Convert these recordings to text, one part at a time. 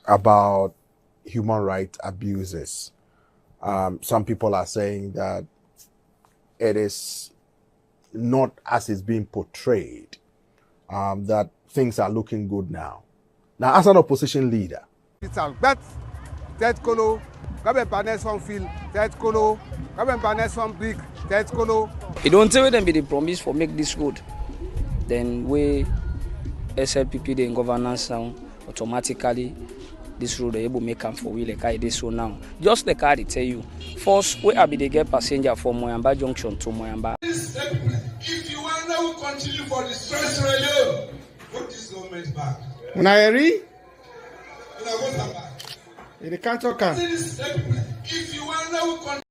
about human rights abuses. Some people are saying that it is not as it's being portrayed, that things are looking good now. Now, as an opposition leader, but that colo, government partners from field, that colo, government partners from big, that colo. You don't tell them be the promise for make this road. Then we SLPP the governance now automatically this road able make them for we like I did so now. Just like I tell you, first we be the get passenger from Moyamba Junction to Moyamba. If you want to continue for the stress Sierra Leone, put this government back. Unaeri? Una back. The council can. If you want to continue.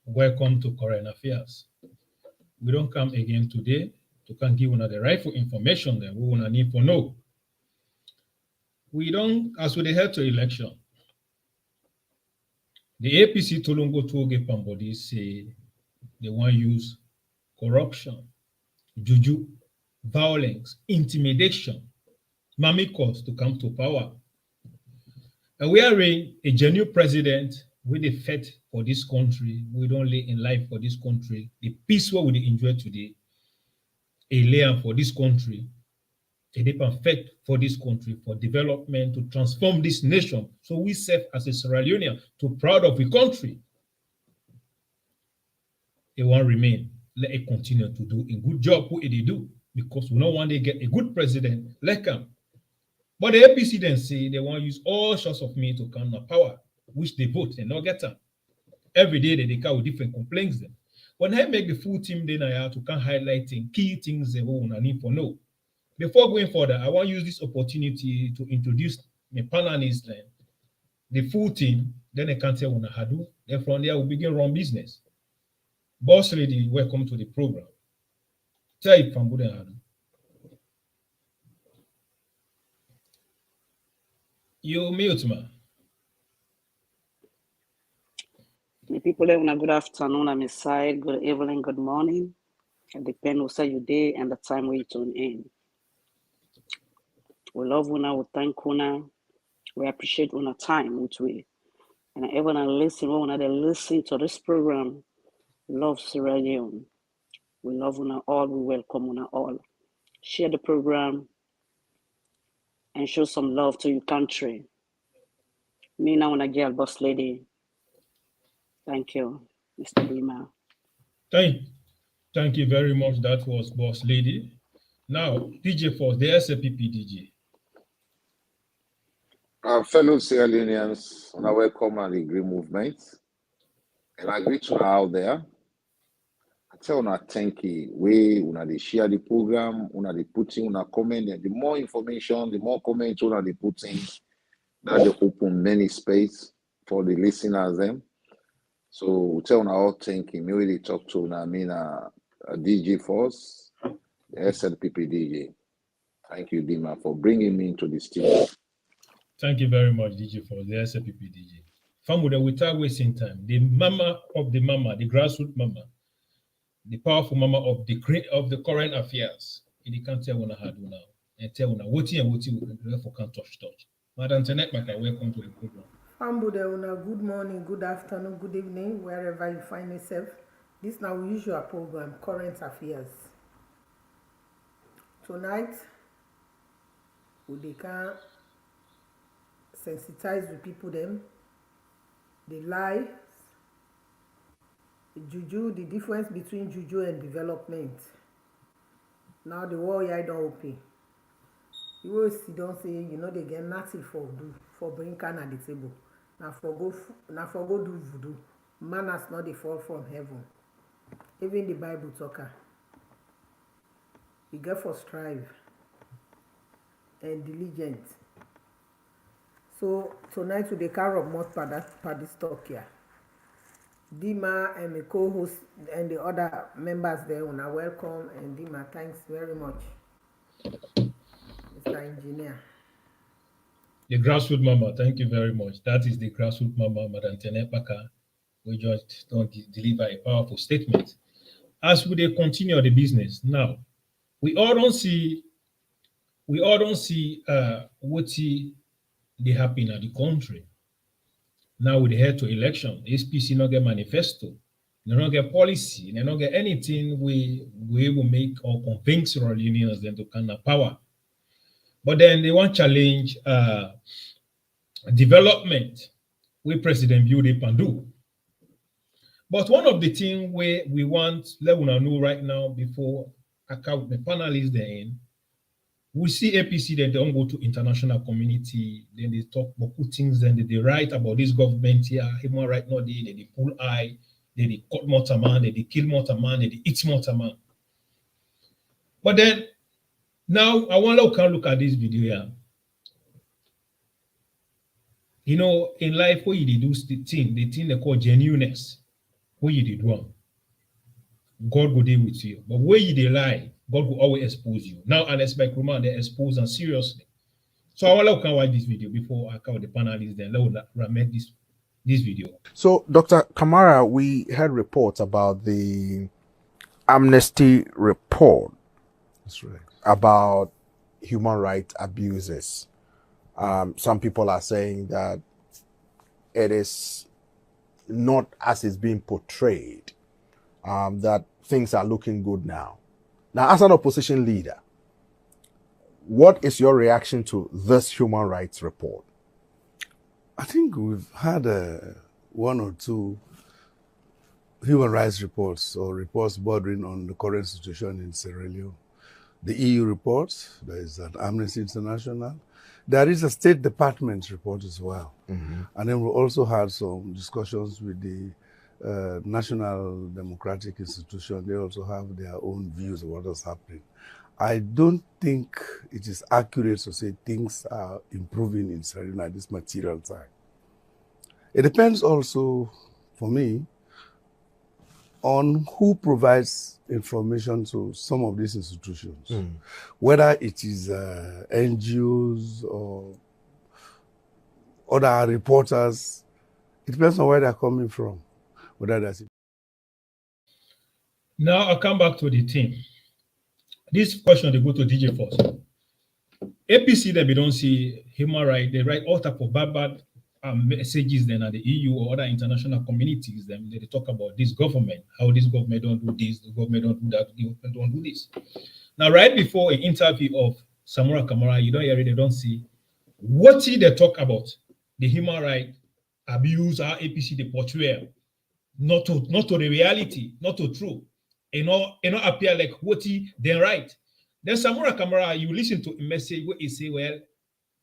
Welcome to Current Affairs. We don't come again today to can give una the rightful information that we wanna need for know. We don't, as we head to election, the APC Tolongo Toge Pambodi say they want to use corruption, JuJu, violence, intimidation, mamikos to come to power. And we are a genuine president with the faith for this country. We don't lay in life for this country. The peace what we enjoy today, a layer for this country, a deep faith for this country, for development, to transform this nation. So we serve as a Sierra Leonean to proud of the country. They want to remain. Let it continue to do a good job what they do, because we don't want to get a good president like him. But the APC then say they want to use all sorts of means to come to power, which they vote and not get them. Every day they come with different complaints. Then. When I make the full team, then I have to come highlighting key things they will need for know. Before going further, I want to use this opportunity to introduce my panelists, the full team. Then I can tell when I do. Then from there, we'll begin run business. Boss lady, welcome to the program. Tell you from Budenhadu. You mute, man. The people have a good afternoon. I'm inside. Good evening, good morning. It depends who say you day and the time we tune in. We love Una, we thank Una, we appreciate Una time which we. And everyone listen, when they listen to this program, love Sierra Leone. We love Una all, we welcome Una all. Share the program and show some love to your country. Me now, Una girl, boss lady. Thank you, Mr. Lima. Thank you very much. That was boss lady. Now, DJ for the SLPP DJ. Our fellow Sierra Leoneans, I welcome and the Green Movement. And I greet you out there. I tell you, thank you. They share the program, they put in, comment, and the more information, the more comments they put in, that they open many space for the listeners them. So we tell you all thank you. Maybe they talk to a DJ Force, the SLPP DJ. Thank you, Dima, for bringing me into the studio. Thank you very much, DJ, for the SLPP DJ. Famuda, without wasting time, the mama of the mama, the grassroots mama, the powerful mama of the current affairs, in can't tell when I had now, and tell when I what you for can't touch. Madam Tenet, welcome to the program. Fambude, good morning, good afternoon, good evening, wherever you find yourself. This now usual program, current affairs. Tonight, we can sensitize the people them, the lies, the JuJu, the difference between JuJu and development. Now the war here don't open. You will see don't say they get nothing for bring can at the table. Now for go do voodoo. Man has not the fall from heaven. Even the Bible talker. You get for strive and diligent. So tonight we carry up more party stock here. Dima and my co-host and the other members there are welcome, and Dima, thanks very much, Mr. Engineer. The grassroots mama, thank you very much. That is the grassroots mama, Madam Tenepaka. We just don't deliver a powerful statement. As we continue the business now, we all don't see what they happen at the country. Now we head to election. SPC not get manifesto, they don't get policy, they don't get anything we will make or convince Sierra Leoneans them to kind of power. But then they want challenge development with President Julius Maada Bio. But one of the things we want let una know right now before I count the panelists then, we see APC that they don't go to international community, then they talk about things, then they write about this government here, human right now, they pull eye, they cut Motaman, they kill Motaman, they eat Motaman. But then now I want to look at this video here. In life, what you do the thing they call genuineness. What you did wrong, God will deal with you. But where you did lie, God will always expose you. Now, and expect Roman, they expose them seriously. So I want to watch this video before I cover the panelists. Then let me make this video. So, Dr. Kamara, we heard reports about the Amnesty report. That's right. About human rights abuses. Some people are saying that it is not as it's being portrayed, that things are looking good now. Now, as an opposition leader, what is your reaction to this human rights report? I think we've had one or two human rights reports or reports bordering on the current situation in Sierra Leone. The EU report, there is an Amnesty International. There is a State Department report as well. Mm-hmm. And then we also had some discussions with the National Democratic Institution. They also have their own views of what is happening. I don't think it is accurate to say things are improving in Sierra Leone at this material time. It depends also, for me, on who provides information to some of these institutions, whether it is NGOs or other reporters. It depends on where they're coming from. Whether that's Now I'll come back to the team. This question they go to DJ first. APC that we don't see human rights, they write all type of bad messages then at the EU or other international communities. Then they talk about this government, how this government don't do this, the government don't do that, the government don't do this. Now, right before an interview of Samura Kamara, you don't hear it, they don't see what they talk about, the human rights abuse, how APC they portray, not to the reality, not to true. It not appear like what he then right. Then Samura Kamara, you listen to a message where he say, well,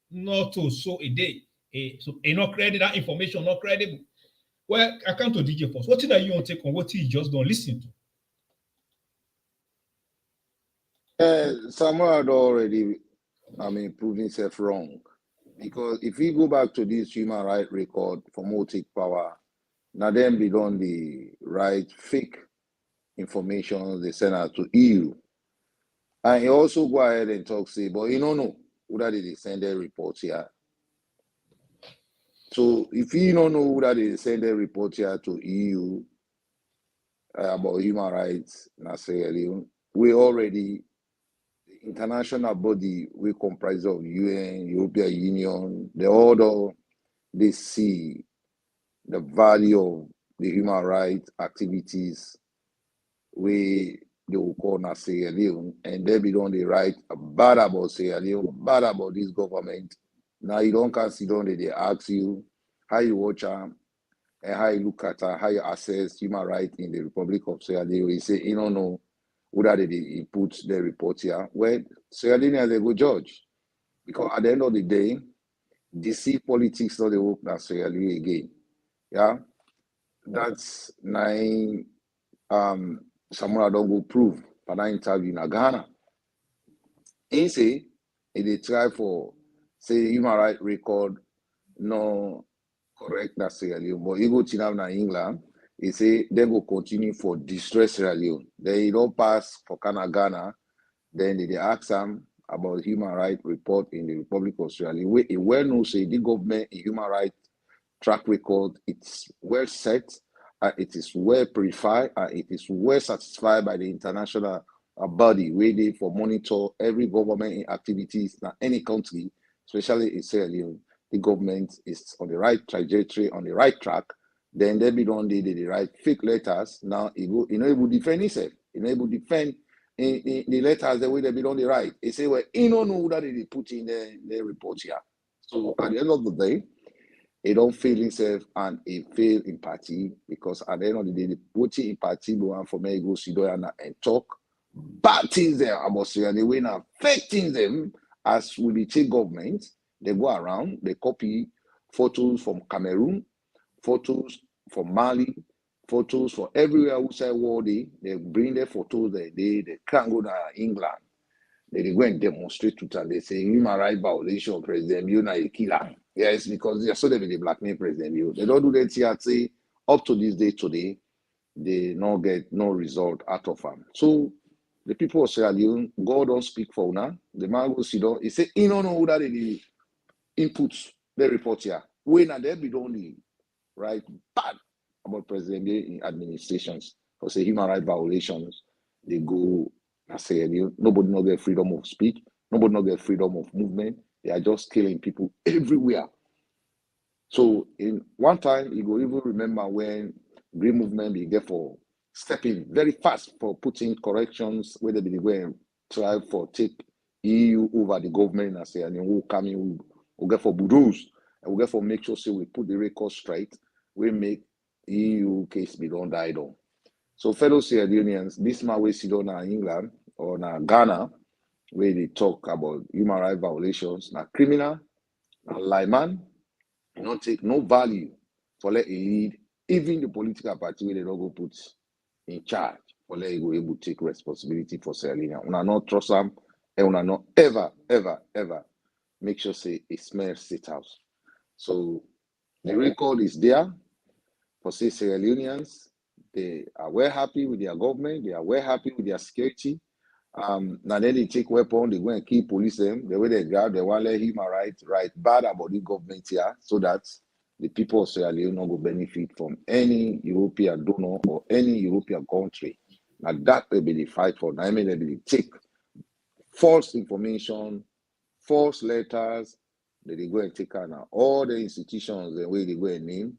not to so a day. So not credited that information, not credible. Well, I come to DJ first. What did you want to take on what you just don't listen to? Samura had already, proved himself wrong. Because if we go back to this human rights record for Motic Power, now then be done the right fake information they send out to EU. And he also go ahead and talk, say, but you don't know who that they send their reports here. So if you don't know who that they send their report here to EU about human rights in Sierra Leone, we already, the international body we comprise of UN, European Union, they see the value of the human rights activities they will call na Sierra Leone, and they be on the right bad about Sierra Leone, bad about this government. Now you don't consider they ask you how you watch and how you look at how you assess human rights in the Republic of Sierra Leone. You say you don't know whether they put the report here. Well, Sierra Leone they go judge. Because at the end of the day, DC politics not the work that Sierra Leone again. Yeah. That's nine Samura don't go prove for that interview in Ghana. He say they try for say human rights record no correct that Sierra Leone, but he go to now in England, he say they go continue for distress Sierra Leone. They don't pass for Ghana, then they ask them about human rights report in the Republic of Sierra Leone. He well knows say the government human rights track record, it's well set, it is well purified, it is well satisfied by the international body waiting for monitor every government activities in any country, especially in Sierra Leone. The government is on the right trajectory, on the right track. Then they be done the right fake letters. Now he go, he will defend himself. He will defend in the letters the way they be on the right. He say, well, he don't know that they put in the report here. So at the end of the day, he don't feel himself and he fail in party because at the end of the day, the putting in party go for me go sit down and talk bad things there about Sierra Leone and affecting them as with the state government. They go around, they copy photos from Cameroon, photos from Mali, photos from everywhere outside world. They bring their photos there. They can't go to England. They go and demonstrate to them. They say human rights violation, President Bio a killer. Yes, because they are so they be blackmail President Bio. They don't do that here. Say up to this day today, they not get no result out of them. So the people of Sierra Leone, God don't speak for now. The man go sit down. He say he don't know who that the inputs the report here. When and they be only right bad about President Bio in administrations for say human rights violations. They go. I say nobody not get freedom of speech, nobody not get freedom of movement. They are just killing people everywhere. So in one time, you go even remember when Green Movement be get for stepping very fast for putting corrections where they be going try for take EU over the government and say and then we'll come in, we'll get for bulldoze and we'll get for make sure say we put the record straight, we make EU case be don't die down. So fellow Sierra Leoneans, this man we sit down in England or in Ghana, where they talk about human rights violations, now criminal, now layman, not take no value for let a lead, even the political party where they don't go put in charge, for let go able to take responsibility for Sierra Leone. Una not trust them, and una not ever make sure say it smells state house. So the record is there for say Sierra Leoneans. They are well happy with their government. They are well happy with their security. Now then they take weapons, they go and kill police them. The way they grab, they want to let human rights right bad about the government here, so that the people of Sierra Leone not go benefit from any European donor or any European country. Now that will be the fight for. Now I mean they will take false information, false letters. They go and take out now all the institutions the way they go and name.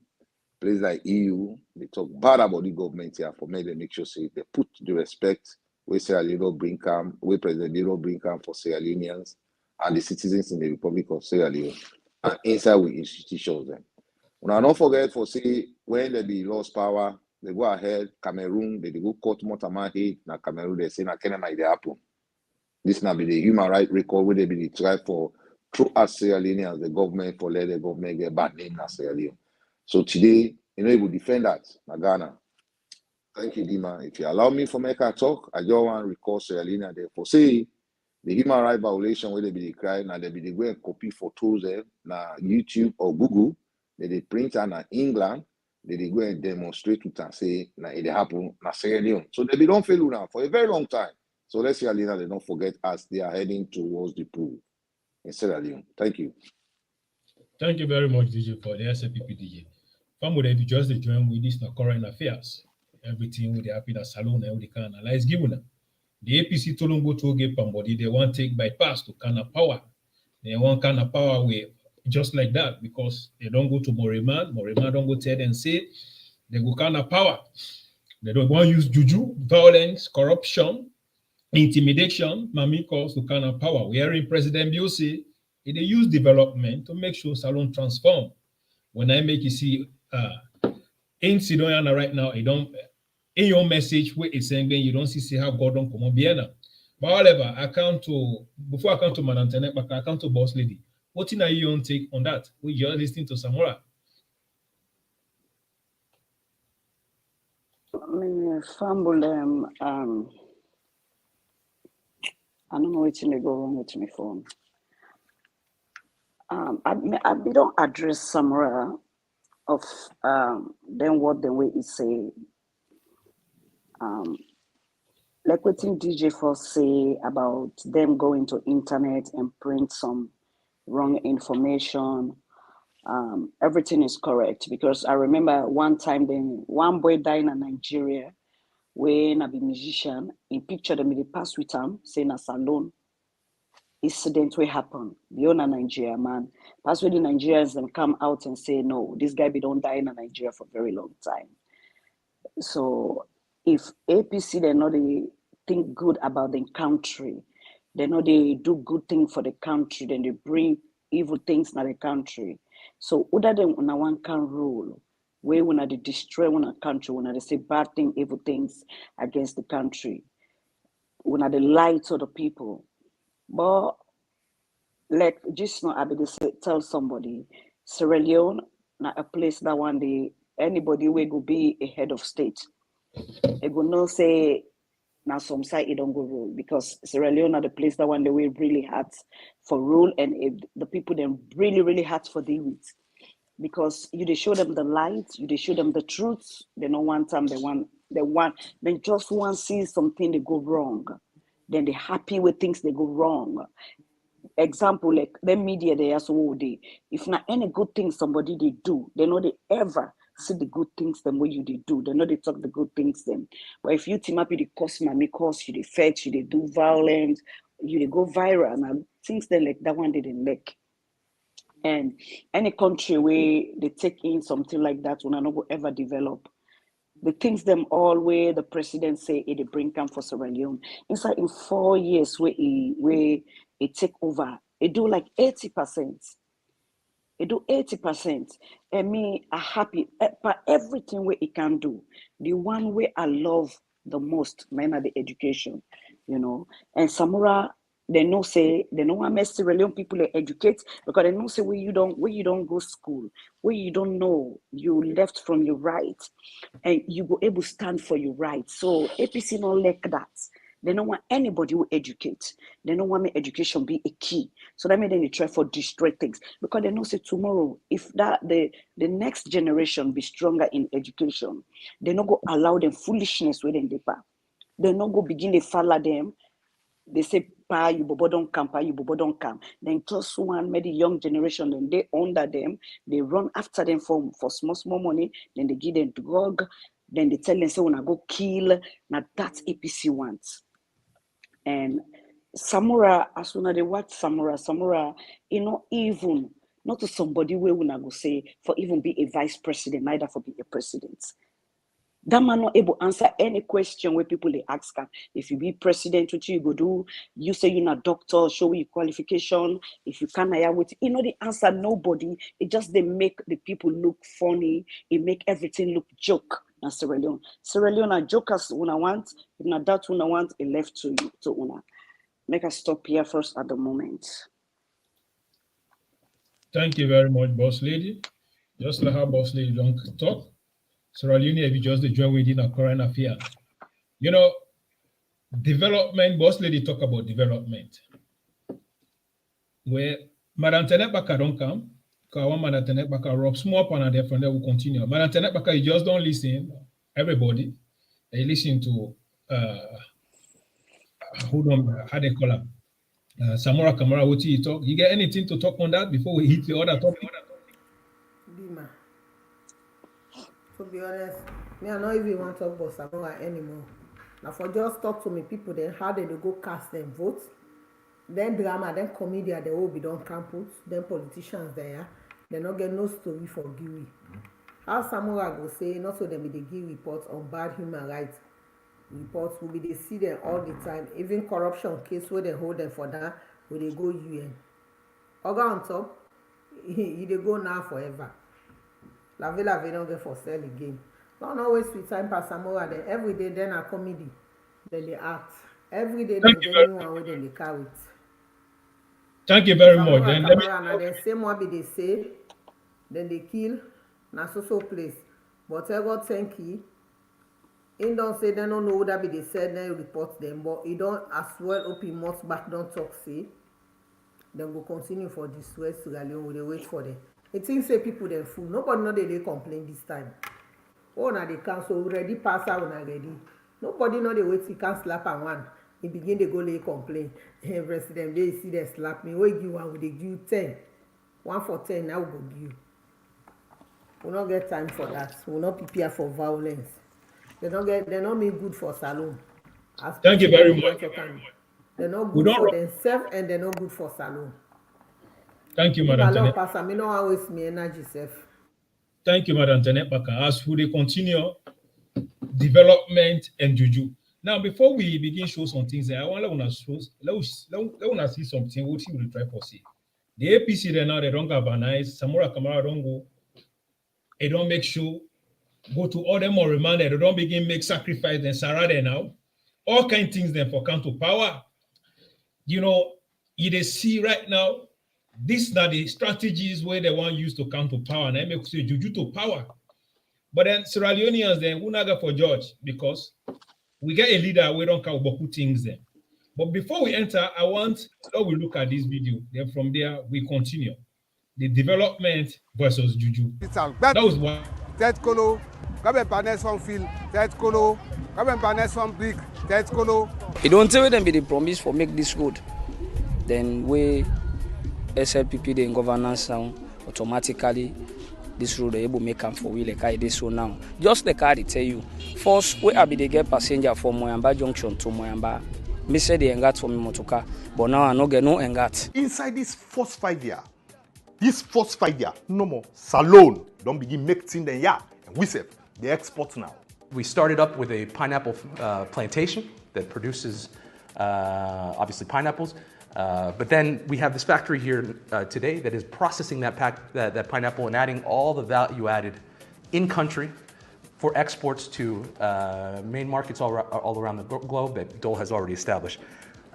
Places like EU, they talk bad about the government here for me. They make sure say they put the respect where Sierra Leone bring come, where President Leone bring come for Sierra Leoneans and the citizens in the Republic of Sierra Leone and inside with institutions. Then. Now don't forget for say when they be lost power, they go ahead, Cameroon, they go court Motamahi, now Cameroon, they say na Kenya might happen. This now be the human rights record where they be the try for through us Sierra Leoneans, the government for let the government get bad name na Sierra Leone. So today, you will defend that, Ghana. Thank you, Dima. If you allow me for make a talk, I just want to recall Sierra Leone there for say the human rights violation where they be the crime and they be the go and copy photos there na YouTube or Google, they print and na England, they go and demonstrate to and say na it happen na Sierra Leone. So they be don't fail now for a very long time. So let's Sierra Leone they don't forget as they are heading towards the pool in Sierra Leone. Thank you. Thank you very much, DJ, for the SLPP DJ. Family, if you just join with this current affairs, everything with the happy that salon and we can analyze given. The APC Tolongo Toge Pambodi, they want to take bypass to Kana power. They want Kana power way just like that because they don't go to Moriman don't go tell and say they go Kana power. They don't want to use JuJu, violence, corruption, intimidation, Mami calls to kind of power. We're hearing President Bio say they use development to make sure Salon transform. When I make you see in Sidonia right now, you don't in your message where it's saying you don't see how God don't come on Vienna. But however, before I come to Madam Tenet, but I come to Boss Lady. What are your take on that? We just listening to Samura. I mean, fumble them. I don't know what's going to go wrong with my phone. I don't address Samura of then what the way it say. Like what DJ Force say about them going to internet and print some wrong information. Everything is correct because I remember one time then one boy died in Nigeria when I be musician. In picture them they pass with him saying a salon incident will happen. Beyond Nigeria man, pass with the Nigerians them come out and say no, this guy be don't die in Nigeria for a very long time. So if APC they know they think good about the country, they know they do good thing for the country, then they bring evil things to the country. So other than one can rule, where when they destroy one country, when they say bad thing, evil things against the country, when they lie to the people. But like just not able to tell somebody, Sierra Leone, not a place that one day anybody will go be a head of state. It will not say now some side it don't go rule because Sierra Leone are the place that one day we really hard for rule and the people them really hard for deal with. Because you they show them the light, you they show them the truth, they know one time then just one sees something they go wrong. Then they're happy with things they go wrong. Example, like the media they also all day. If not any good thing somebody they do, they know they ever see the good things them what you they do. They know they talk the good things them. But if you team up with the cause you they fetch, you they do violence, you they go viral and things they like that one they didn't like. And any country where they take in something like that will not go ever develop. The things them all where the president say they bring come for Sierra Leone. Inside in 4 years where it take over, it do like 80%. It do 80%. And me are happy for everything where it can do. The one way I love the most, man, are the education, you know. And Samura, they know want Sierra Leone people they educate because they know say where you don't go school, where you don't know you left from your right, and you go able to stand for your right. So APC not like that. They don't want anybody who educate. They don't want me education be a key. So that means they try for destroy things because they know say tomorrow if that the next generation be stronger in education, they not go allow them foolishness within the path. They not go begin to follow them. They say, pa, you bobo don't come, pa, you bobo don't come. Then just one, maybe young generation, then they under them, they run after them for small money, then they give them drug, then they tell them, say, when I go kill, now that's APC wants. And Samura, as soon as they watch Samura, you know, even, not to somebody where we go say, for even be a vice president, neither for be a president. That man not able to answer any question where people they ask him. If you be president, what you go do? You say you're not doctor, show your qualification. If you can't hire with, you know the answer nobody. It just they make the people look funny. It make everything look joke. And Sierra Leone are jokers when I want. If not that when I want, it left to you to una. Make us stop here first at the moment. Thank you very much, Boss Lady. Just like how Boss Lady don't talk. Sierra Leone, if you just join within a current affair. You know, development, Boss Lady talk about development. Where Madam Tenet Baka don't come, because one Madam Tenet Baka rub small pan and there from there will continue. Madam Tenet Baka, you just don't listen, everybody. They listen to how they call him? Samura Kamara, what you talk? You get anything to talk on that before we hit the other topic? Bima. To be honest, me I don't even want to talk about Samura anymore. Now for just talk to me people, then how they go cast them votes, then drama, then comedian, they will be done campus, then politicians there, they not get no story for Giwi. How Samura go say not so dem be dey give reports on bad human rights reports, we be dey see dem all the time, even corruption case wey dem hold dem for down we dey go UN. Oga on top, e dey go now forever. Lave don get for sell again. Don't always waste time pass Samura dem. Every day dem na comedy dem dey act. Every day dem get new one wey dem dey carry it. Thank you very much. Samura Then let me. Kamara na dem same one be dey say dem dey kill na so place, but ego thank you. He don say dem no know who that be dey sell dem report dem, but he don as well open months back don talk say dem go continue for this West Sierra Leone. We dey wait for dem. He think say people dem full. Nobody no dey complain this time. Oh na dey cancel ready pass out una ready. Nobody no dey wait to can slap am one. He begin dey go lay complain. Hey, President, they see dem slap me. We give one, we dey give 10. 1 for 10 now we go give. We no get time for that. We no prepare for violence. They no mean good for salon. Thank you very much. They're not good for themselves and they're not good for salon. Thank you, Madam Tenet. Pastor, me no always waste me energy self. Thank you, Madam Tenet Baka. As we continue development and JuJu. Now, before we begin show some things, I want to see something. What you will try to see. The APC they don't galvanize. Samura Kamara don't go. They don't make sure go to all them or remanded. They don't begin make sacrifice and Sarah now. All kind of things then for come to power. You know, they see right now. These are the strategies where they want use to come to power. And I make say JuJu to power. But then Sierra Leoneans then we not go for judge because we get a leader. We don't count about things then. But before we enter, I want we look at this video. Then from there we continue the development versus JuJu. That was one. Tête colo, come and panel some field. Tête colo, come and panel some brick. Tête colo. You don't tell them be the promise for make this road. Then we SLPP the governance now automatically this road able make come for we like I did so now. Just the car they tell you. First, we have they get passenger from Moyamba Junction to Moyamba. Me say they engat for me motoka, but now I no get no engat. Inside this first 5 year, no more salon don't begin make things then and we say they export now. We started up with a pineapple plantation that produces obviously pineapples. But then we have this factory here today that is processing that pineapple and adding all the value added in country for exports to main markets all around the globe that Dole has already established.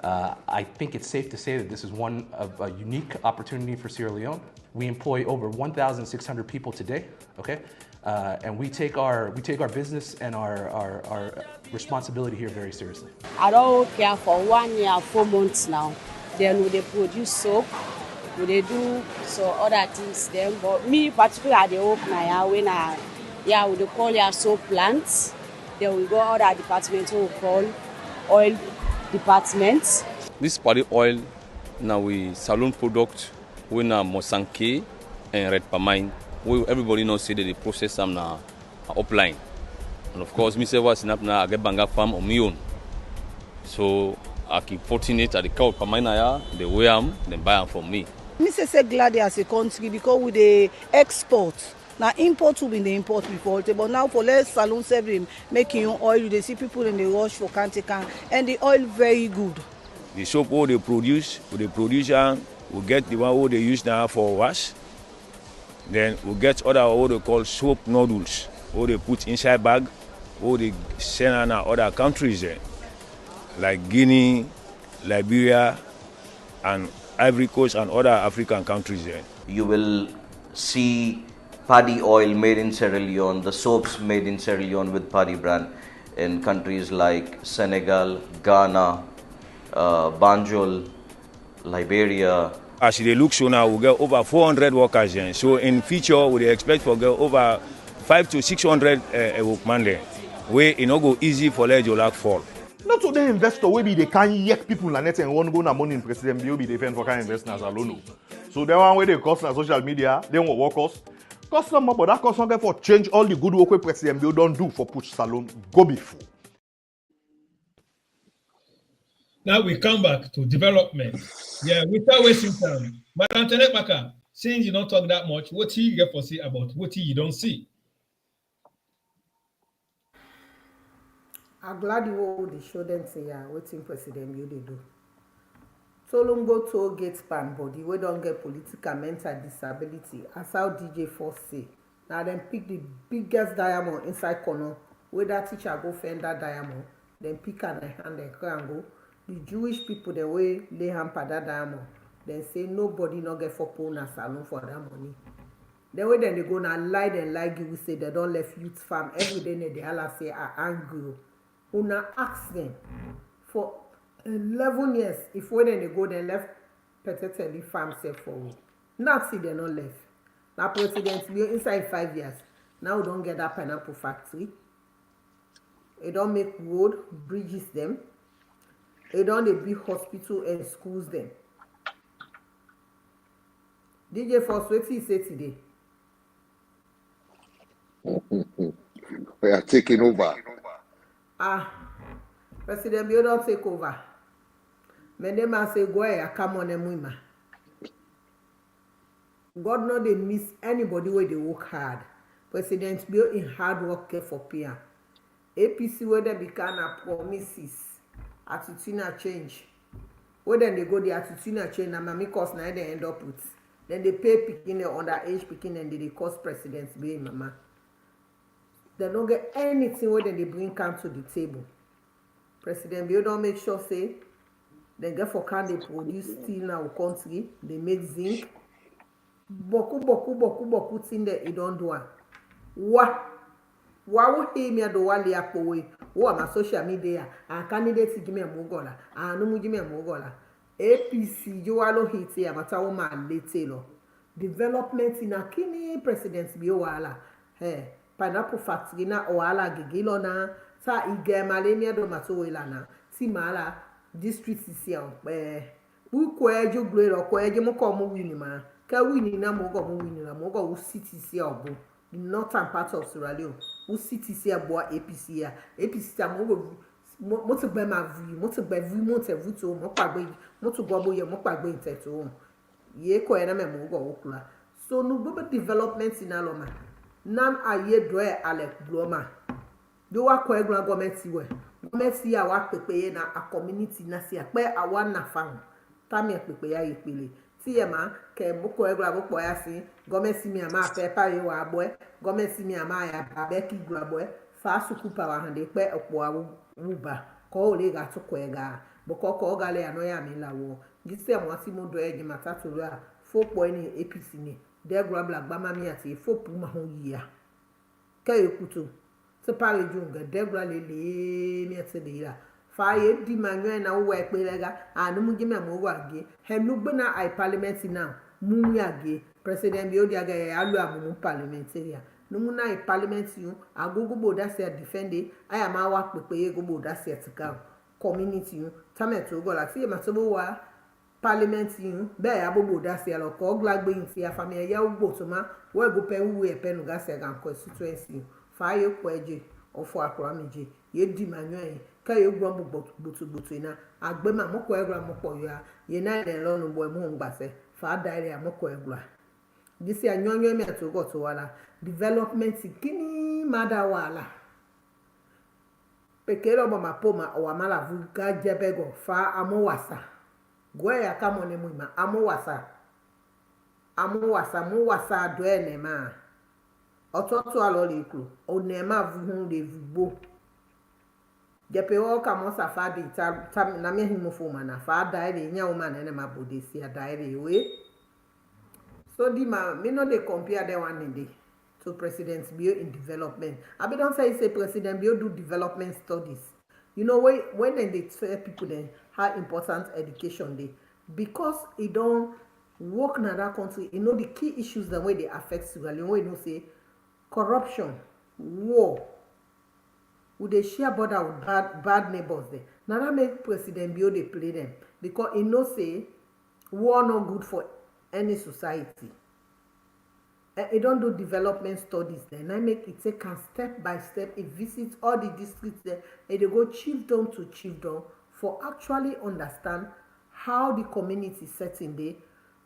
I think it's safe to say that this is one of a unique opportunity for Sierra Leone. We employ over 1,600 people today, okay? And we take our business and our responsibility here very seriously. I don't care for 1 year, 4 months now. Then they produce soap, they do so other things then. But me particularly, they open when we call your soap plants. Then we go other departments we call oil departments. This palm oil now we salon product we na Mosanke and red palmine. We everybody knows say that the process them na upline. And of course, me say what's not na I get banga farm on my own. So I keep fortunate at the cow palmine they weigh them, then buy them from me. Me say glad as a country because with the export. Now import will be the import before, but now for less salon serving making oil, they see people in the rush for can and the oil very good. The soap what they produce, we get the one what they use now for wash. Then we get other what they call soap noodles, what they put inside bag, what they send on other countries there, like Guinea, Liberia, and Ivory Coast and other African countries there. You will see paddy oil made in Sierra Leone, the soaps made in Sierra Leone with paddy brand in countries like Senegal, Ghana, Banjul, Liberia. As they look so now, we get over 400 workers here. So in future, we expect to get over 500 to 600 workmen there. Where it not go easy for let your fall. Not to the investor, maybe they can yak people on net and one go na money in President Bio be defend for kind investors alone. So the one way they cost on social media, they won't work us. Cost no more, but that cost no for change all the good work with President Bio don't do for push salon go before. Now we come back to development. Yeah, without wasting time. Madam Tenet Baka, since you don't talk that much, what you get for say about what you don't see? I'm glad you all they show them say yeah, waiting President Bio they do. Solongo toll gate pan body we don't get political mental disability as how DJ Force say. Now then pick the biggest diamond inside corner. Where that teacher go find that diamond, then pick and hand and cry and go. The Jewish people the way lay hand for that diamond, then say nobody not get for pound and salon for that money. Then when they go now lie and lie give we say they don't left youth farm every day they all say are angry. Una ask them for 11 years if when they go they left Peteteli farm safe for we. Not see they not left. Now president we inside 5 years. Now we don't get that pineapple factory. It don't make road, bridges them. It don't they build hospital and schools them. DJ Force, what he say today? We are taking over. President Bio don't take over. Men them man say go ahead, come on them women. God know they miss anybody where they work hard. President Bio in hard work care for peer. APC where they become a promises. Attitudinal change. Where then they go the attitudinal change and mammy cost now they end up with. Then they pay picking the underage picking and they cost presidents being mama. They don't get anything where they bring come to the table. President Bio don't make sure say they get for can they produce steel in our country, they make zinc. Boku thing that you don't do. What would he me do wali apowe? What my social media and candidates give me a mogola and no give me a mogola. APC you allo hit here but a woman late development in a kini president Bio wala. Hey, pineapple factory na wala gigilo na sa ige malenia do matowela na si mala district is here. We kwejo grade or kwejo mo ko mo wini ma. Ka wini na mo go mo wini na mo go wo city here obo. The northern part of Sierra Leone. Wo city here boy APC here. APC ta mo go mo to gbe ma vu, mo to gbe vu, mo te vu to mo pagbe, mo to go bo ye mo pagbe inteto. Ye ko na me mo go okula. So no go development in aloma. Nam aye doe Alec Bloma. Do wa ko egla government we. Government ya wa pepe na a community na si pe awa na fam. Tami pepe ya ipele. Ti ye ma ke mo ko egla bo ya si. Government si mi ama pe pa ye wa boy. Government si mi ama ya abeki gla boy. Fa su kupa wa hande pe opo awu uba. Ko o le ga to ko ega. Bo ko ga le ano ya mi lawo. Gise mo si mo do e ji matatu ra. Fo po ni APC ni. De gla bla gba mami ati fo pu ma ho ya. Ke ekuto. Se pare junga debra le mi ate de ira fa ye di manwe na wo e pe lega anu mu gime mo wa ge henu gbe na I parliament now mu ya ge president Bio dia ga ya alu amu parliamentaria no mu na I parliament you agogo boda se defend aya ma wa pepe ye go boda se tika community you tameto go la ti e ma to wa parliament you be ya bo boda se lo ko glagbe yin ti afami ya ugbo to ma we go pe wu e pe nu ga se gan constituency fire kweje ofo akora meje ye di manwe ka ye gbo butu na agbe ma moko egra moko ya ye na le lonu boy mu ngbase fa daire amoko egra disi anyonyo mi atogo to wala development kini mada wala pekero mama poma o amala vu ga jebego fa amowasa gwe ya kamo ne muima amowasa mu wasa do ene ma Ototo aloli iklu onema vuhun de vubo jepe wo ka mo safadi ta na me himu fo mana fa daire nya wo mana na mabode si daire we so di ma me no dey compare the one day to President Bio in development. I be don't say President Bio do development studies. You know when they tell people then how important education dey because it don't work in that country, you know the key issues the way they affect Sierra Leone, you know say corruption, war, would they share border with bad neighbors there? Now that make President Bio they play them because he know say war no good for any society. And he don't do development studies then. I make it take a step by step. It visits all the districts there and they go chiefdom to chiefdom for actually understand how the community setting there,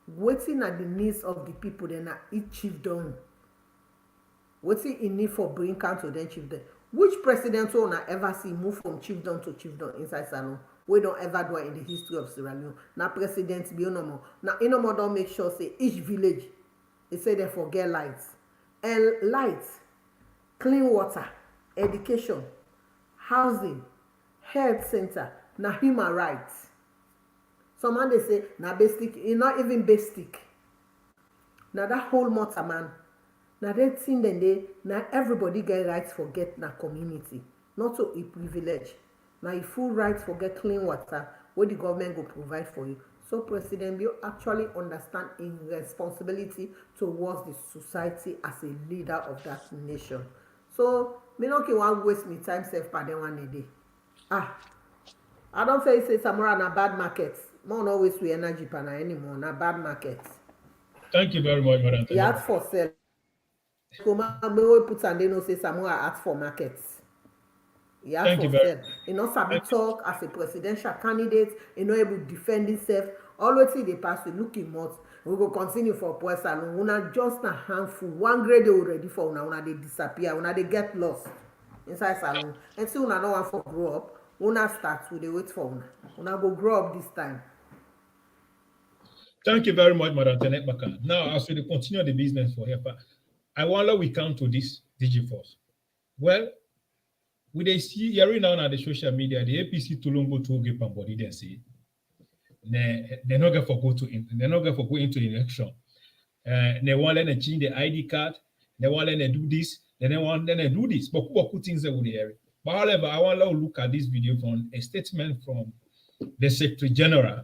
waiting at the needs of the people then at each chiefdom. What's it in need for bring count to them chiefdom? Which president will not ever see move from chiefdom to chiefdom inside salon? We don't ever do it in the history of Sierra Leone. Now president be no more. Now no more don't make sure say each village they say they forget lights. And lights, clean water, education, housing, health center, na human rights. Some man they say na basic, e not even basic. Now that whole matter man. Now that thing then they now everybody get rights for get na community, not so a privilege. Now you full rights for get clean water where the government will provide for you. So President Bio actually understand in responsibility towards the society as a leader of that nation. So me no can want waste me time self per them one day. I don't say Samura na bad market. More no waste we energy pana anymore na bad market. Thank you very much, Madam. He asked for sale. We put and they know say Samura asked for markets. He asked for sale. He not sabi talk as a presidential candidate. He not able to defend himself. Always see the pass we look him out. We go continue for poor salon. Una just a handful. One grade they already for una they disappear. Una they get lost inside salon. And so una no one for grow up. Una start with they wait for una. Una go grow up this time. Thank you very much, Madam Tenet Baka. Now, as we continue the business for here, I wonder we come to this DigiForce. Well, we they see hearing now on the social media, the APC Tulumbo Toge Pambodi they say they're not going to go into election. They want them to change the ID card, they want them to do this, then they want them to do this. But who put things over the area? But however, I want to look at this video from a statement from the Secretary General.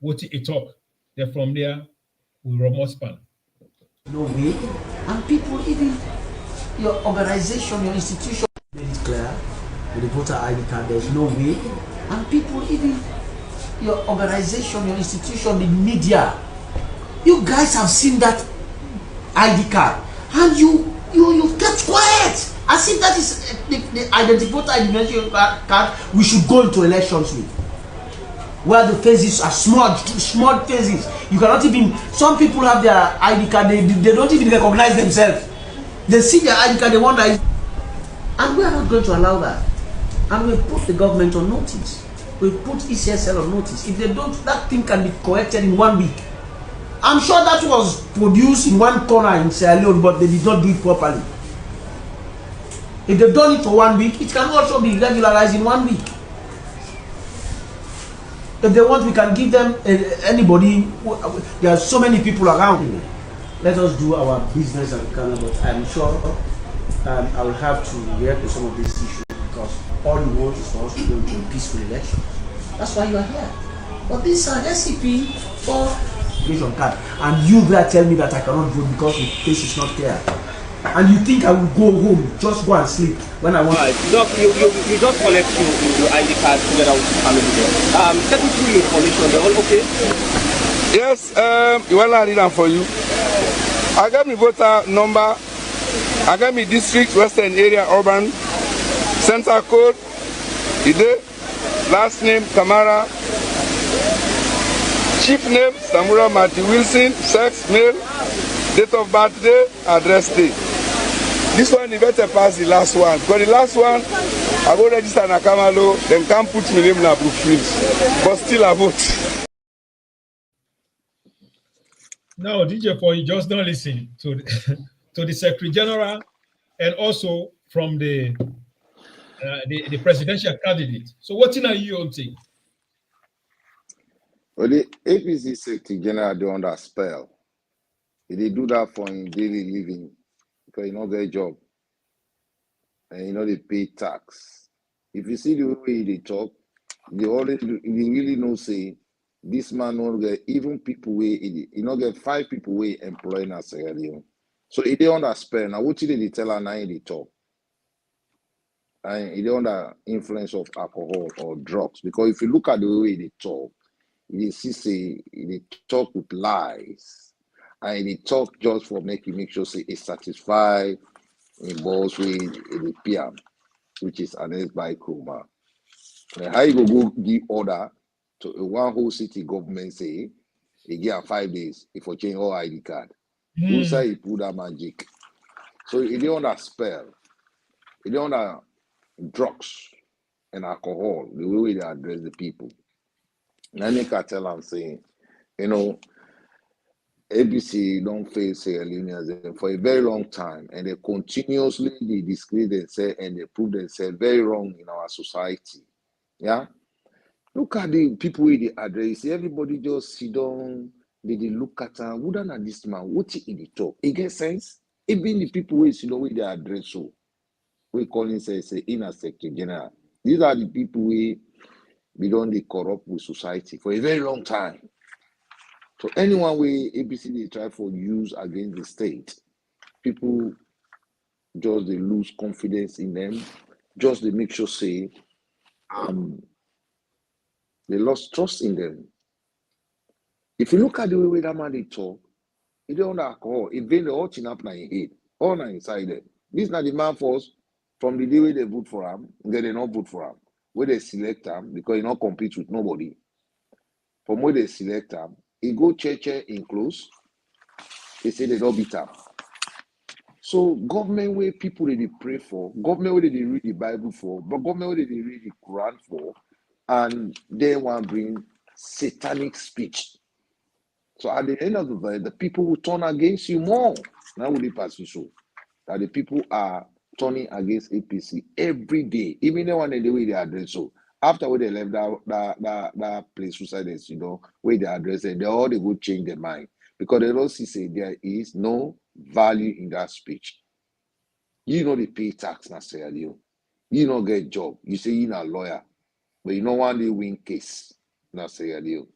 What he talk. They're from there with Romospan. No way. And people, even your organization, your institution, made it clear with the voter ID card, there's no way. And people, even your organization, your institution, the media, you guys have seen that ID card, and you get quiet as if that is the identity voter identification card we should go into elections with. Where the faces are small faces. You cannot even, some people have their ID card, they don't even recognize themselves. They see their ID card, they wonder, and we are not going to allow that. And we put the government on notice. We put ECSL on notice. If they don't, that thing can be corrected in 1 week. I'm sure that was produced in one corner in Sierra Leone, but they did not do it properly. If they've done it for 1 week, it can also be regularized in 1 week. If they want, we can give them anybody. There are so many people around. Let us do our business and Canada, but I'm sure I will have to react to some of these issues because all you want is for us to go into a peaceful election. That's why you are here. But this is an SCP for election card, and you there tell me that I cannot vote because the place is not clear. And you think I will go home, just go and sleep when I want. Doc, you just collect your ID card together with the family there. Take me through your information. They're all okay? Yes, you want to read them for you. I got my voter number. I got my district, Western Area, Urban, Center Code, Ide, last name, Kamara, chief name, Samura Marty Wilson, sex, male, date of birthday, address date. This one is better pass the last one. Because the last one, I go register in a kamaloo, then can't put my name in a book field. But still I vote. Now, DJ, for you just don't listen to the Secretary General and also from the presidential candidate. So what are you on thing? Well, the APC Secretary General don't under spell. They do that for him daily living because you know their job and you know they pay tax. If you see the way they talk, they really know say this man don't get even people way you know get 5 people way employing as Sierra Leone. So if they under spell now, what did they tell her now they talk? And they under influence of alcohol or drugs because if you look at the way they talk, you see say they talk with lies. And they talk just for make sure say it's satisfied in boss with the PM, which is announced by Kamara. How you go give order to one whole city government say they give 5 days if you change all ID card. Who say he put that magic? So if they on that spell, They don't have drugs and alcohol, the way they address the people. And I make a tell I'm saying, you know, ABC don't face Sierra Leoneans for a very long time, and they continuously they discredit themselves and they prove themselves very wrong in our society. Yeah. Look at the people with the address. Everybody just sit down, they look at her. Wouldn't at this man, what he in the talk? It gets sense? Even the people who sit down with the address, so we call him say inner secretary general. These are the people we don't they corrupt with society for a very long time. So anyone way ABC they try for use against the state, people just they lose confidence in them, just they make sure say they lost trust in them. If you look at the way that man they talk, he don't alcohol, it been the whole chin up in head, all inside them. This not the man force from the day where they vote for him, then they not vote for him. Where they select him because he not compete with nobody. From where they select him, he go church in close, they say they don't beat him. So government where people they pray for, government where they read the Bible for, but government where they read the Quran for, and they want to bring satanic speech. So at the end of the day, the people will turn against you more. Now will they pass you so that the people are turning against APC every day, even the one in the way they address so. After when they left that place, suicides, you know, where they address it, they all they go change their mind because they don't see say there is no value in that speech. You know they pay tax na Sierra Leone. You know get job. You say you're a lawyer, but you know one day win case na Sierra Leone.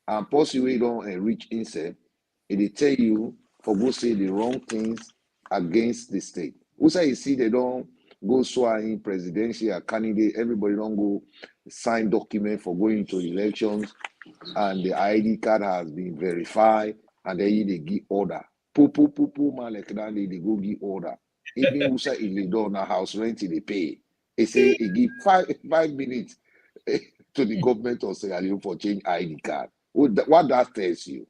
And possibly don't enrich himself, they tell you for go say the wrong things against the state. Who say you see they don't go swear in presidential candidate, everybody don't go sign document for going to elections, and the ID card has been verified, and then they give order. Poo man like that, they go give order. Even who say they don't house rent they pay. They say they give 5 minutes to the government of Sierra Leone for change ID card. What that tells you?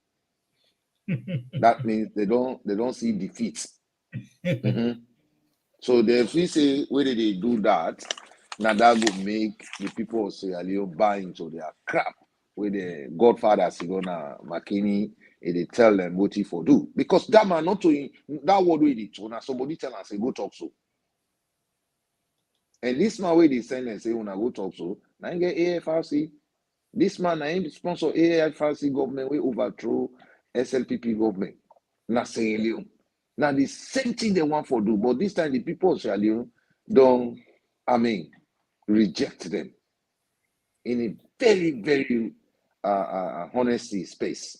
That means they don't see defeat. Mm-hmm. So if we say whether they do that, now that will make the people of Sierra Leone buy into their crap. Where the Godfather Sigona McKinney, they tell them what he for do. Because that man not to that word way they told now somebody tell us say go talk so. And this man where they send and say when I go talk so, now you get AFRC. This man I sponsor AFRC government we overthrow SLPP government. Now Sierra Leone. Now the same thing they want for do, but this time the people of Sierra Leone don't, reject them in a very, very honesty space.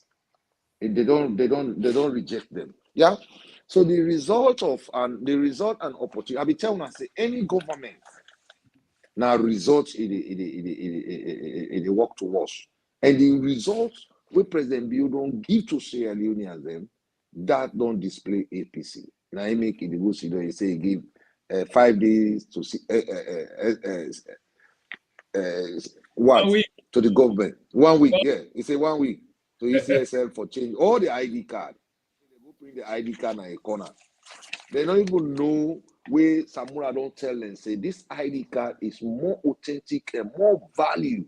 They don't reject them. Yeah. So the result and opportunity. I be telling us say any government now results it work towards. And the results where President Bio don't give to Sierra Leoneans them, that don't display APC. Now he make it the good he say he give 5 days to see what to the government. 1 week, yeah. He say 1 week to ECSL for change all the ID card. They go bring the ID card in a corner. They don't even know where Samura don't tell them say this ID card is more authentic and more value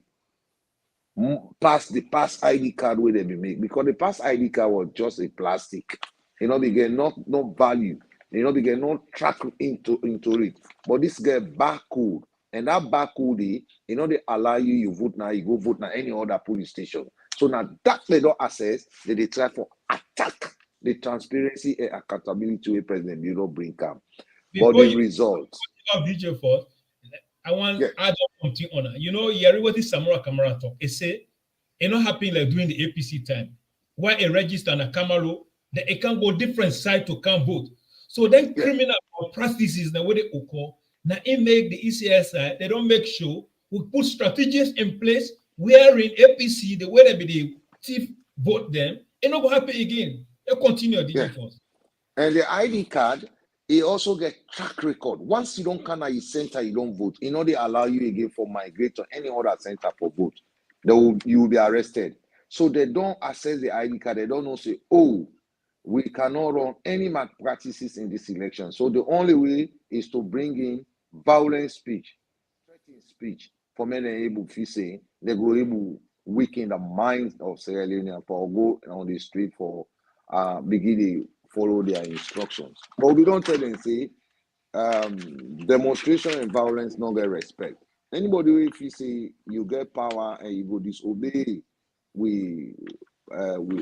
past the past ID card where they be made, because the past ID card was just a plastic. You know, they get no value. You know, they get no track into it. But this get barcode, and that barcode, you know, they allow you vote now, you go vote now any other polling station. So now that they don't access, they try for attack the transparency and accountability where President Bureau bring come. But the results. I want to add something on that. You know, what is Samura Kamara talk? It say it not happen like during the APC time. Why a register and a kamaloo, it can go different side to come vote. So then criminal practices the way they occur. Now it make the ECSI, they don't make sure we put strategies in place wherein APC, the way they be the thief vote them, it not go happen again. They continue the force. And the ID card, it also get track record. Once you don't come at your center, you don't vote. You know they allow you again for migrate to any other center for vote. You will be arrested. So they don't access the ID card. They don't know say, oh, we cannot run any malpractices in this election. So the only way is to bring in violent speech, threatening speech, for many able to say they go able weaken the minds of Sierra Leoneans for go on the street for begin to follow their instructions. But we don't tell them say demonstration and violence not get respect. Anybody if you say you get power and you go disobey we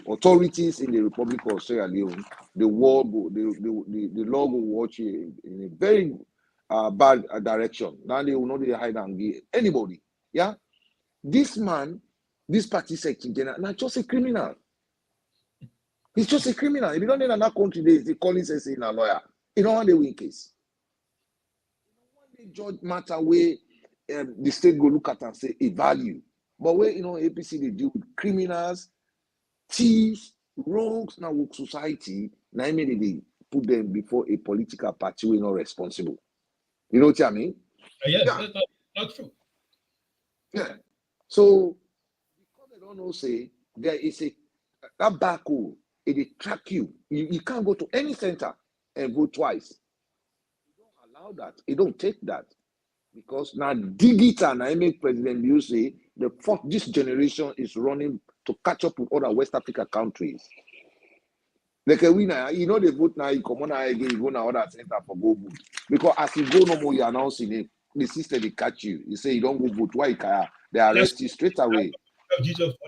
authorities in the Republic of Sierra Leone, the world go, the law will watch you in a very bad direction. Now they will not hide and give anybody. Yeah, this man, this party secretary general, not just a criminal. He's just a criminal. If you don't in another country, they call him saying a lawyer. You don't want the win case. The judge matter where the state go look at and say a value. But where APC they deal with criminals, thieves, rogues, now work society. Now immediately they put them before a political party who is not responsible. You know what I mean? Yes, yeah. That's not true. Yeah. So because they don't know, say there is that barcode, it track you. You can't go to any center and vote twice. You don't allow that. You don't take that. Because now digital, now I make President Bio say this generation is running to catch up with other West Africa countries. Like a winner, they vote now, you come on again, you go now other center for go vote. Because as you go no more, you're announcing it, the system they catch you. You say you don't go vote, why they arrest you straight away.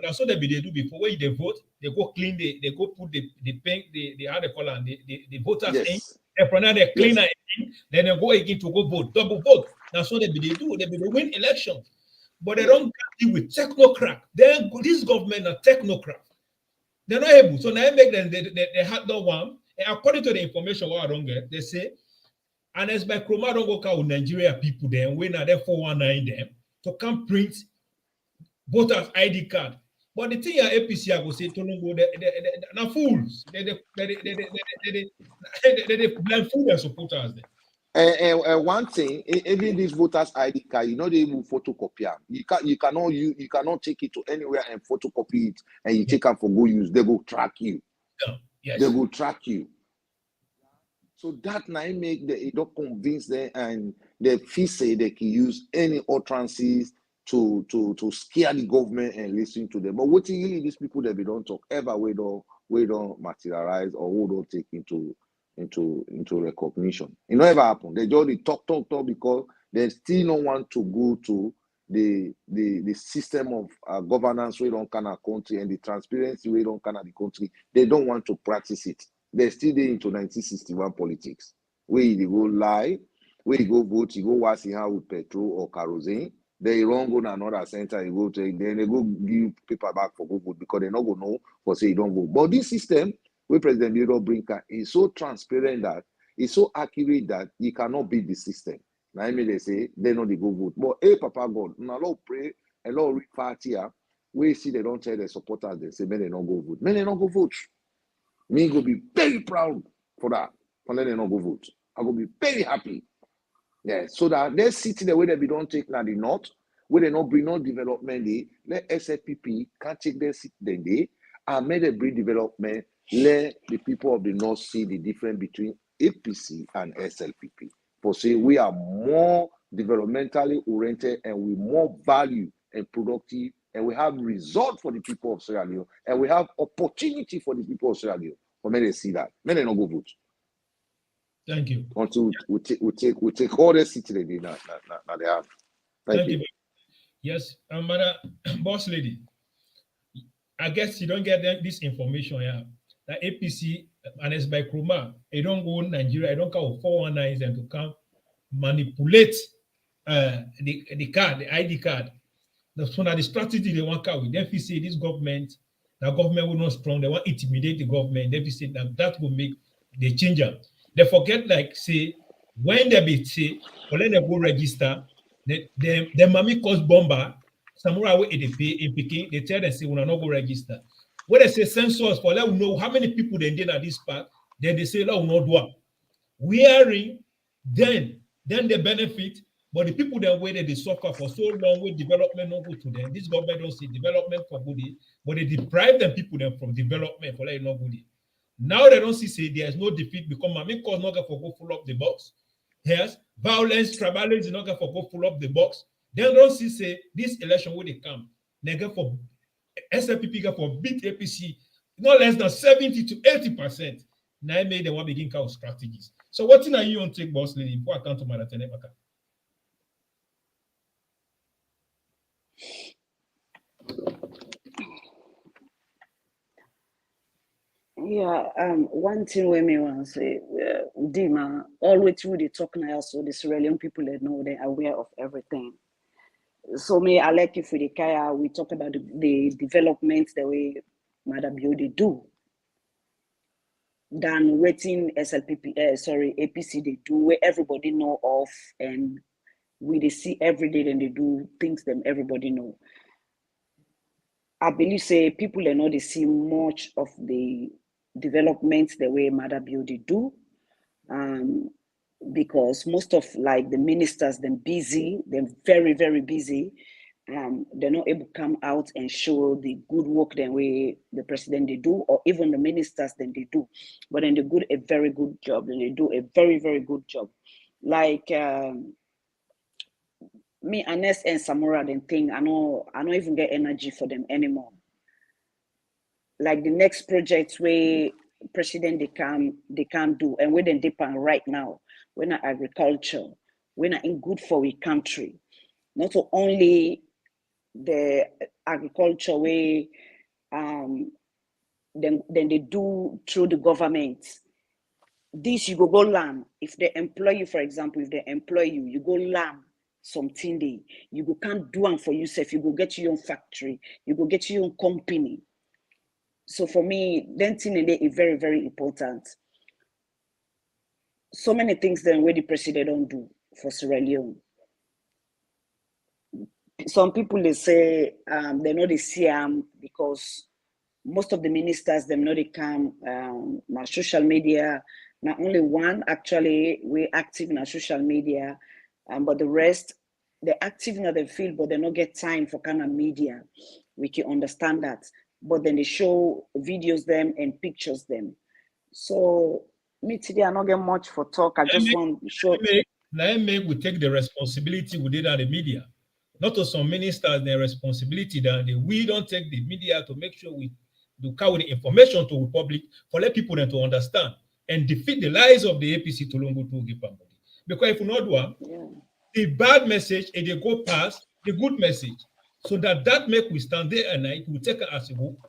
That's what they do before. When they vote, they go clean, they go put the pen, the how they call and the voters in. They clean it in, then they go again to go vote, double vote. That's what they do. They win elections, but they don't deal with technocrat. This government are technocrat. They're not able. So now I make them they had no one. And according to the information what I don't get, they say, and as by Kroma don't go call Nigeria people then when are they 419 them to come print voters ID card. But the thing APC I go say Tolongo they fools. They blindfold their supporters there. And one thing, even this voters ID card, they will photocopy them. You cannot take it to anywhere and photocopy it, and you take them for go use. They will track you. Yes. They will track you. So that now make they don't convince them, and they feel say they can use any utterances to scare the government and listen to them. But what really these people that we don't talk ever we don't materialize or we don't take into recognition. It never happen. They just talk because they still don't want to go to the system of governance we don't kind of country and the transparency we don't kind of the country. They don't want to practice it. They're still there into 1961 politics. Where you go lie, where you go vote, you go wash your hand with petrol or kerosene. They don't go to another center, you go take, then they go give paper back for go vote because they not go know for say you don't vote. But this system where President Julius Maada is so transparent that it's so accurate that you cannot beat the system. Now I mean they say they know they go vote. But hey Papa God, now Lord pray a lot of party here, we see they don't tell their supporters, they say may they not go vote. May they not go vote. Me go be very proud for that. And then they not go vote. I go be very happy. Yeah, so that they sit the way that we don't take now the north, where they not bring no development they let SLPP can't take their seat then they and make them bring development, let the people of the north see the difference between APC and SLPP. For say we are more developmentally oriented and we more value and productive and we have result for the people of Sierra Leone and we have opportunity for the people of Sierra Leone. For me, they see that. May they not go vote. Thank you. Until we take all the city they did now they have. Thank you. Yes, Madam Boss Lady. I guess you don't get this information here. The APC and it's by Kroma. They don't go in Nigeria. They don't call 419s and to come manipulate the card, the ID card. That's one of the strategy they want to with. They say this government, the government will not strong. They want to intimidate the government. They say that will make the change up. They forget, like, say, when they be say, or when they go register, the mommy cause bomber, Samura way they pay in Peking, they tell them, say, we will not go register. When they say census, for let them know how many people they did at this part, then they say, no, not do. Wearing, then they benefit, but the people that waited, they suffer for so long with development not go to them. This government don't see development for good, but they deprive them people them from development for like not good. Now they don't see say there is no defeat because Mami cause not for go full up the box. Yes, violence, tribalism is not going for go full up the box. Then don't see say this election where they come. They get for SLPP get for beat APC not less than 70 to 80%. Now made them want begin count strategies. So what thing are you on take, boss lady? Before I come to my Tenebaka? Yeah, one thing we may want to say, Dima, always through the talk now, so the Sierra Leone people that know they're aware of everything. So me, I like if we kaya, we talk about the developments the way Maada Bio they do. Than waiting SLPP, APC they do where everybody know of and we they see every day and they do things them everybody know. I believe say people they know they see much of the developments the way Maada Bio they do. Because most of like the ministers them busy, they're very, very busy. They're not able to come out and show the good work the way the president they do, or even the ministers then they do. But then they do a very good job, and they do a very, very good job. Like me, Anes and Samura, then thing I don't even get energy for them anymore. Like the next project where president they can't do, and where they depend right now, we're not agriculture, we're not in good for our country. Not only the agriculture way, then they do through the government. This you go land. If they employ you, for example, if they employ you, you go land something day. You go can't do them for yourself. You go get your own factory. You go get your own company. So for me, then thing is very, very important. So many things then where the president don't do for Sierra Leone. Some people they say they know they see because most of the ministers them know they come on social media. Not only one actually we're active in our social media, but the rest they're active in the field, but they don't get time for kind of media. We can understand that, but then they show videos them and pictures them. So me today I don't get much for talk. I just want to show. Let me we take the responsibility we did at the media. Not to some ministers, their responsibility that we don't take the media to make sure we do carry the information to the public for let people then to understand and defeat the lies of the APC to Longo to give money. Because if you not do the bad message and they go past the good message, so that make we stand there at night, we take it as a hope.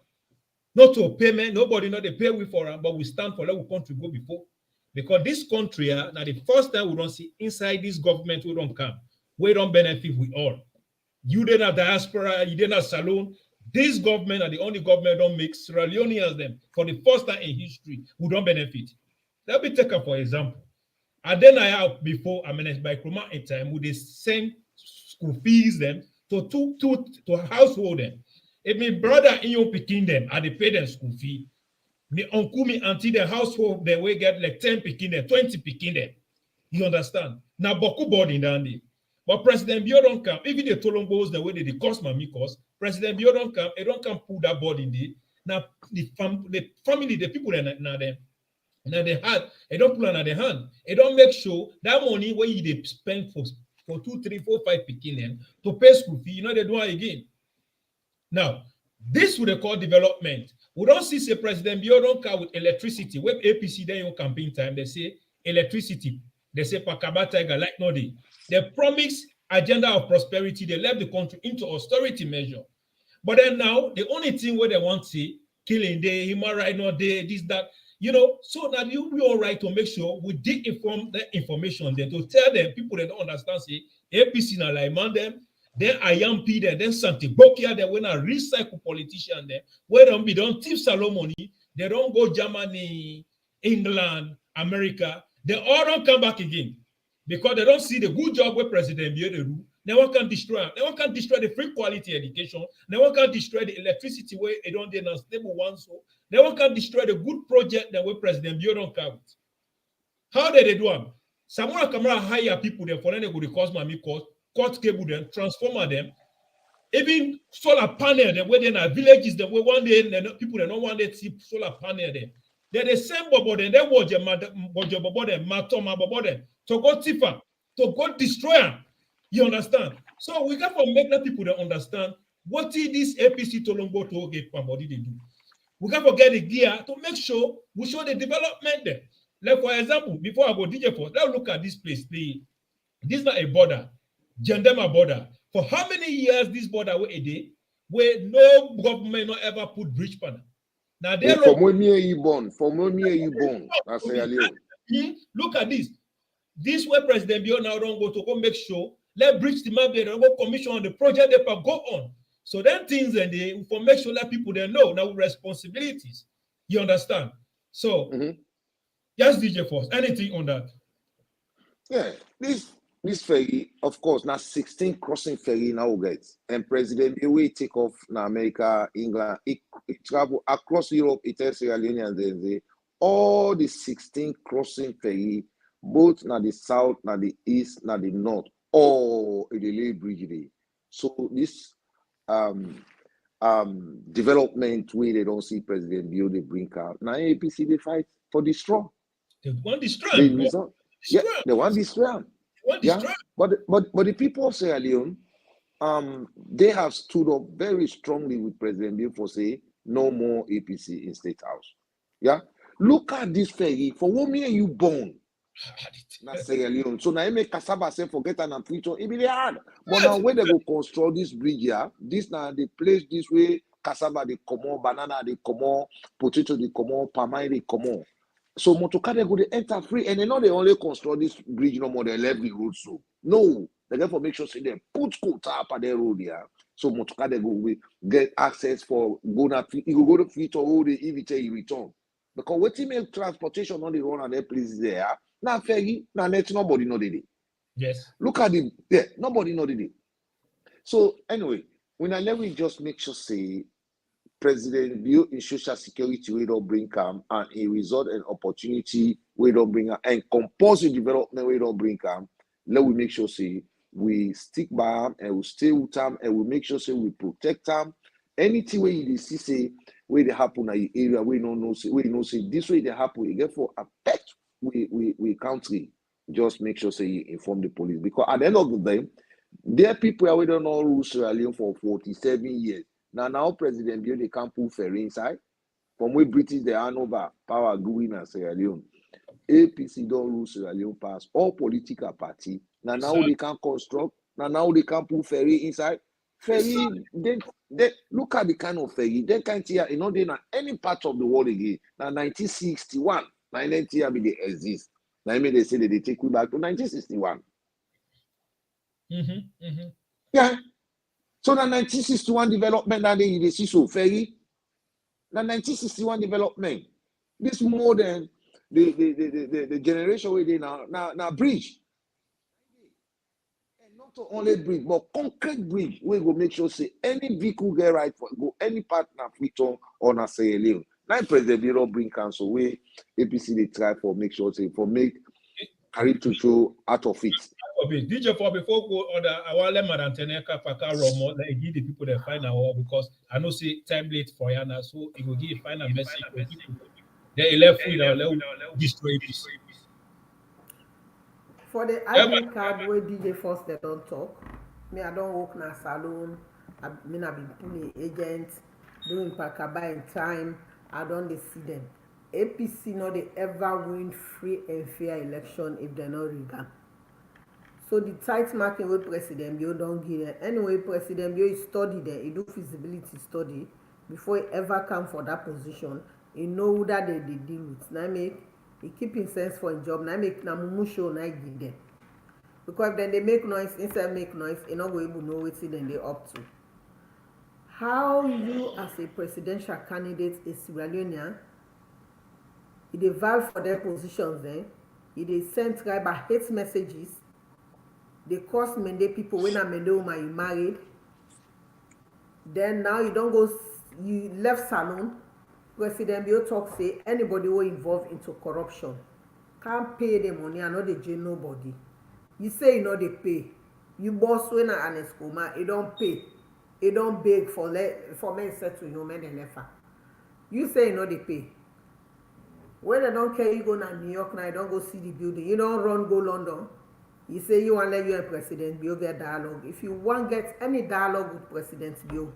Not to payment, nobody know they pay we for them, but we stand for let we country go before. Because this country, now the first time we don't see inside this government, we don't come. We don't benefit with all. You did a diaspora, you did a saloon. This government are the only government don't make Sierra Leoneans them for the first time in history who don't benefit. Let me take up for example. And then I have before I managed by Kroma in time with the same school fees them to household them. If my brother in your picking them, I they pay them school fee. Me uncle me auntie the household they will get like 10 picking them, 20 picking them. You understand? Now boku board in that. But President Bio don't come. Even the Tolombos, the way they cost my cost, President Bio don't come. They don't come pull that board in there. Now the family, the people that now them, now they had, they don't pull on their hand. They don't make sure that money where they spend for 2, 3, 4, 5 picking them to pay school fee. You know they do it again. Now this would they call development. We don't see say President Bio don't come with electricity. When APC then your campaign time, they say electricity. They say Pakabata like no day. They promise agenda of prosperity. They left the country into austerity measure. But then now, the only thing where they want to see, killing day, human right now day, this, that, you know, so that you'll be all right to make sure we did inform the information then to tell them, people that don't understand, say, APC now like man them, then IMP them, then Santi Bokia, they when a recycle politician there, where they don't thief Salomoni, they don't go Germany, England, America, they all don't come back again. Because they don't see the good job where President Bio do. No one can destroy them. No one can destroy the free quality education. No one can destroy the electricity where they don't do stable one. So no one can destroy the good project that where President Bio don't come with. How did they do them? Samura Kamara hire people there for them to go to Cosmami cut cable them, transformer them, even solar panel them where they are villages them where one day people they don't want to see solar panel them. They're the same bobo then they watch them matoma bobo them. to go tiffer, to go destroy them. You understand? So we got to make the people that understand what is this APC Tolombo to get somebody they do. We got to get the gear to make sure we show the development there. Like for example, before I go DJ Force, let's look at this place. This is not a border, Jandema border. For how many years this border were a day where no government not ever put bridge panel? Now they from when me you born, that's Sierra Leone. Look at this. This way President Bio now don't go to go make sure let bridge the map there, go commission on the project they go on. So then things and they for make sure that people they know now responsibilities. You understand? So yes, DJ Force, anything on that? Yeah, this ferry, of course, now 16 crossing ferry now gets, and President Bio will take off now America, England, it travel across Europe, it tells Sierra Leone and then all the 16 crossing ferry, both now the south, now the east, now the north, all in the lay bridge day. So this development where they don't see President Bio they bring out. Now APC they fight for the strong. They want destroy. Yeah, they want destroy. Yeah, but the people of Sierra Leone, they have stood up very strongly with President Bio for say no more APC in State House. Yeah, look at this ferry. For what me are you born? That's Sierra Leone. So now I make cassava say forget and preach it be hard. But now when they go construct this bridge here, this now they place this way cassava they come on, banana they come on, potato they come on, palm they come on. So motocar they go they enter free, and they know they only construct this bridge no more they left the road so. No, they therefore make sure say they put quota up at the road here. So motocar they go get access for go na you go to free to hold the EVT you return. Because what make transportation on the run and their places there. Now ferry, now let nobody know the day. Yes. Look at the nobody know the day. So anyway, when I let me just make sure say President Bio in social security we don't bring calm and a result and opportunity we don't bring and compulsory development we don't bring calm. Let we make sure say we stick by them and we stay with them and we make sure say we protect them. Anything where you see say where they happen in the area we don't know say this way they happen you get for affect we country. Just make sure say you inform the police because at the end of the day, there are people we don't know rule Sierra Leone for 47 years. Now President Bio they can't pull ferry inside. From where British they hand over power going in Sierra Leone. APC don't rule Sierra Leone pass all political party. Now they can construct. Now they can pull ferry inside. Ferry, they look at the kind of ferry. They can't hear, you know, they not any part of the world again. Now 1961, 1990 they exist. Now I mean they say that they take you back to 1961. Yeah. So the 1961 development that they see so ferry. The 1961 development. This more than the generation where they now bridge. And not only bridge, but concrete bridge. We go make sure say any vehicle get right for go any partner Freetown or na Sierra Leone. Now President Bureau bring council where APC they try for make sure say for make carry to show out of it. DJ for before go on the Awale Madam Teneka Paka Romo, like give the people the final because I know say time late for Yana, so it will give a final message for people. They left with destroy peace. For the ID card where DJ Force they don't talk. Me I don't work na salon. I been pulling agents, doing pakaba in time. I don't see them. APC no they ever win free and fair election if they not rigged. So the tight marking with President Bio don't give them. Anyway, President Bio is study there. He do feasibility study before he ever come for that position. He know who that they deal with. Now make he keep his sense for a job. Now make na mumu show na give them. Because then they make noise, instead make noise, he not go able to know what then they up to. How you as a presidential candidate is Sierra Leonean, they valve for their positions then, they send tribal hate messages. They cause Mende people when I'm Mende woman you married. Then now you don't go, you left salon. President Bio talk say anybody who involved into corruption can't pay the money and not they jail nobody. You say you know they pay. You boss when an escoma, you don't pay. You don't beg for men set to you men and left. You say you know they pay. When they don't care, you go to New York now, you don't go see the building. You don't run, go London. You say you want to let you and President Bio get dialogue. If you want get any dialogue with President Bio,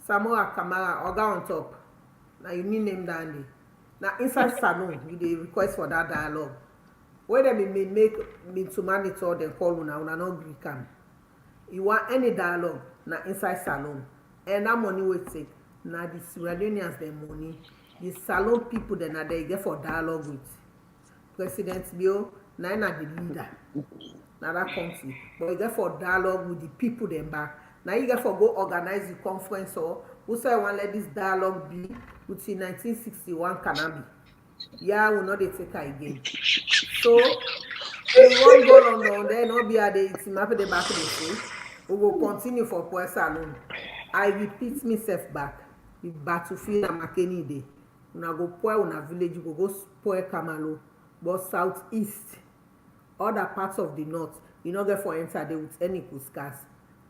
Samura, Kamara, Oga on top. Now you need name down there. Now inside salon, you dey request for that dialogue. When they may make me to monitor, then call una not agree come. You want any dialogue, now inside salon. And that money will take. Now the Sierra Leoneans their money. The salon people then are there get for dialogue with President Bio. Now the leader. Now that country. But you get for dialogue with the people then back. Now you get for go organize the conference or who say I want let this dialogue be within 1961 cannabis. Yeah, we know they take her again. So we won't go London, there not be at the map the back of the say. We will continue for Poor Salon. I repeat myself back. The battlefield and Makeni Day. Una go poor una village, you go poor Kamaloo. But southeast, other parts of the north, you not get for enter there with any kuskas.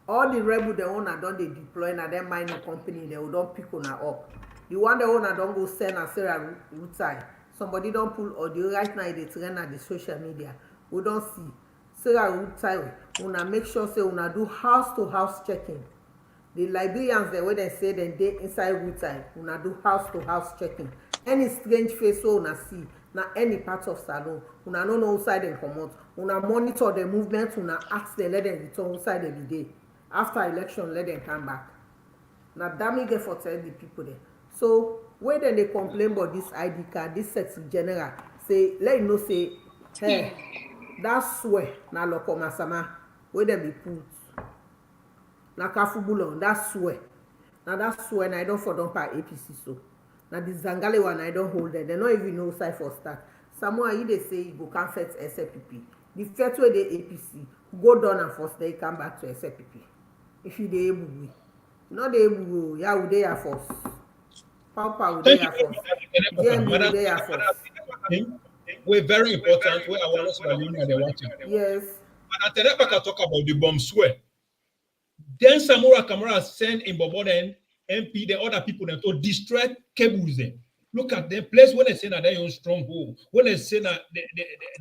All the rebel they own done they deploy na them mining company, they will don't pick on up. The one they own don't go send a Sarah Rutai. Somebody don't pull audio right now they trend at the social media. We don't see. Sarah Rutai, una make sure say una do house to house checking. The Liberians the way they say then they inside Rutai, una do house to house checking. Any strange face so una see. Na any part of salon, una no know outside them come out. Una monitor the movement, una ask them, let them return outside every day. After election, let them come back. Now damn get for tell the people there. So when then they complain about this ID card, this Secretary General, say let you know say, hey, that's swear na loko masama, where them be put. Na kafubulon, that's swear. Now that's swear na I don't for don't pay APC so. Now the Zangale one I don't hold it. They don't even know side for start. Samoa you they say you go can't fetch SLPP. The first way the APC go down and first they come back to SLPP. If you they able we. Not they able yeah we they are force. Papa we they are force. GMB they are force. We're very important. Where our Sierra Leone are watching. Yes. But at the talk about the bomb swear. Then Samura Kamara send in Boboden MP, the other people them to destroy cables them. Look at them place when they say that they own stronghold. When they say that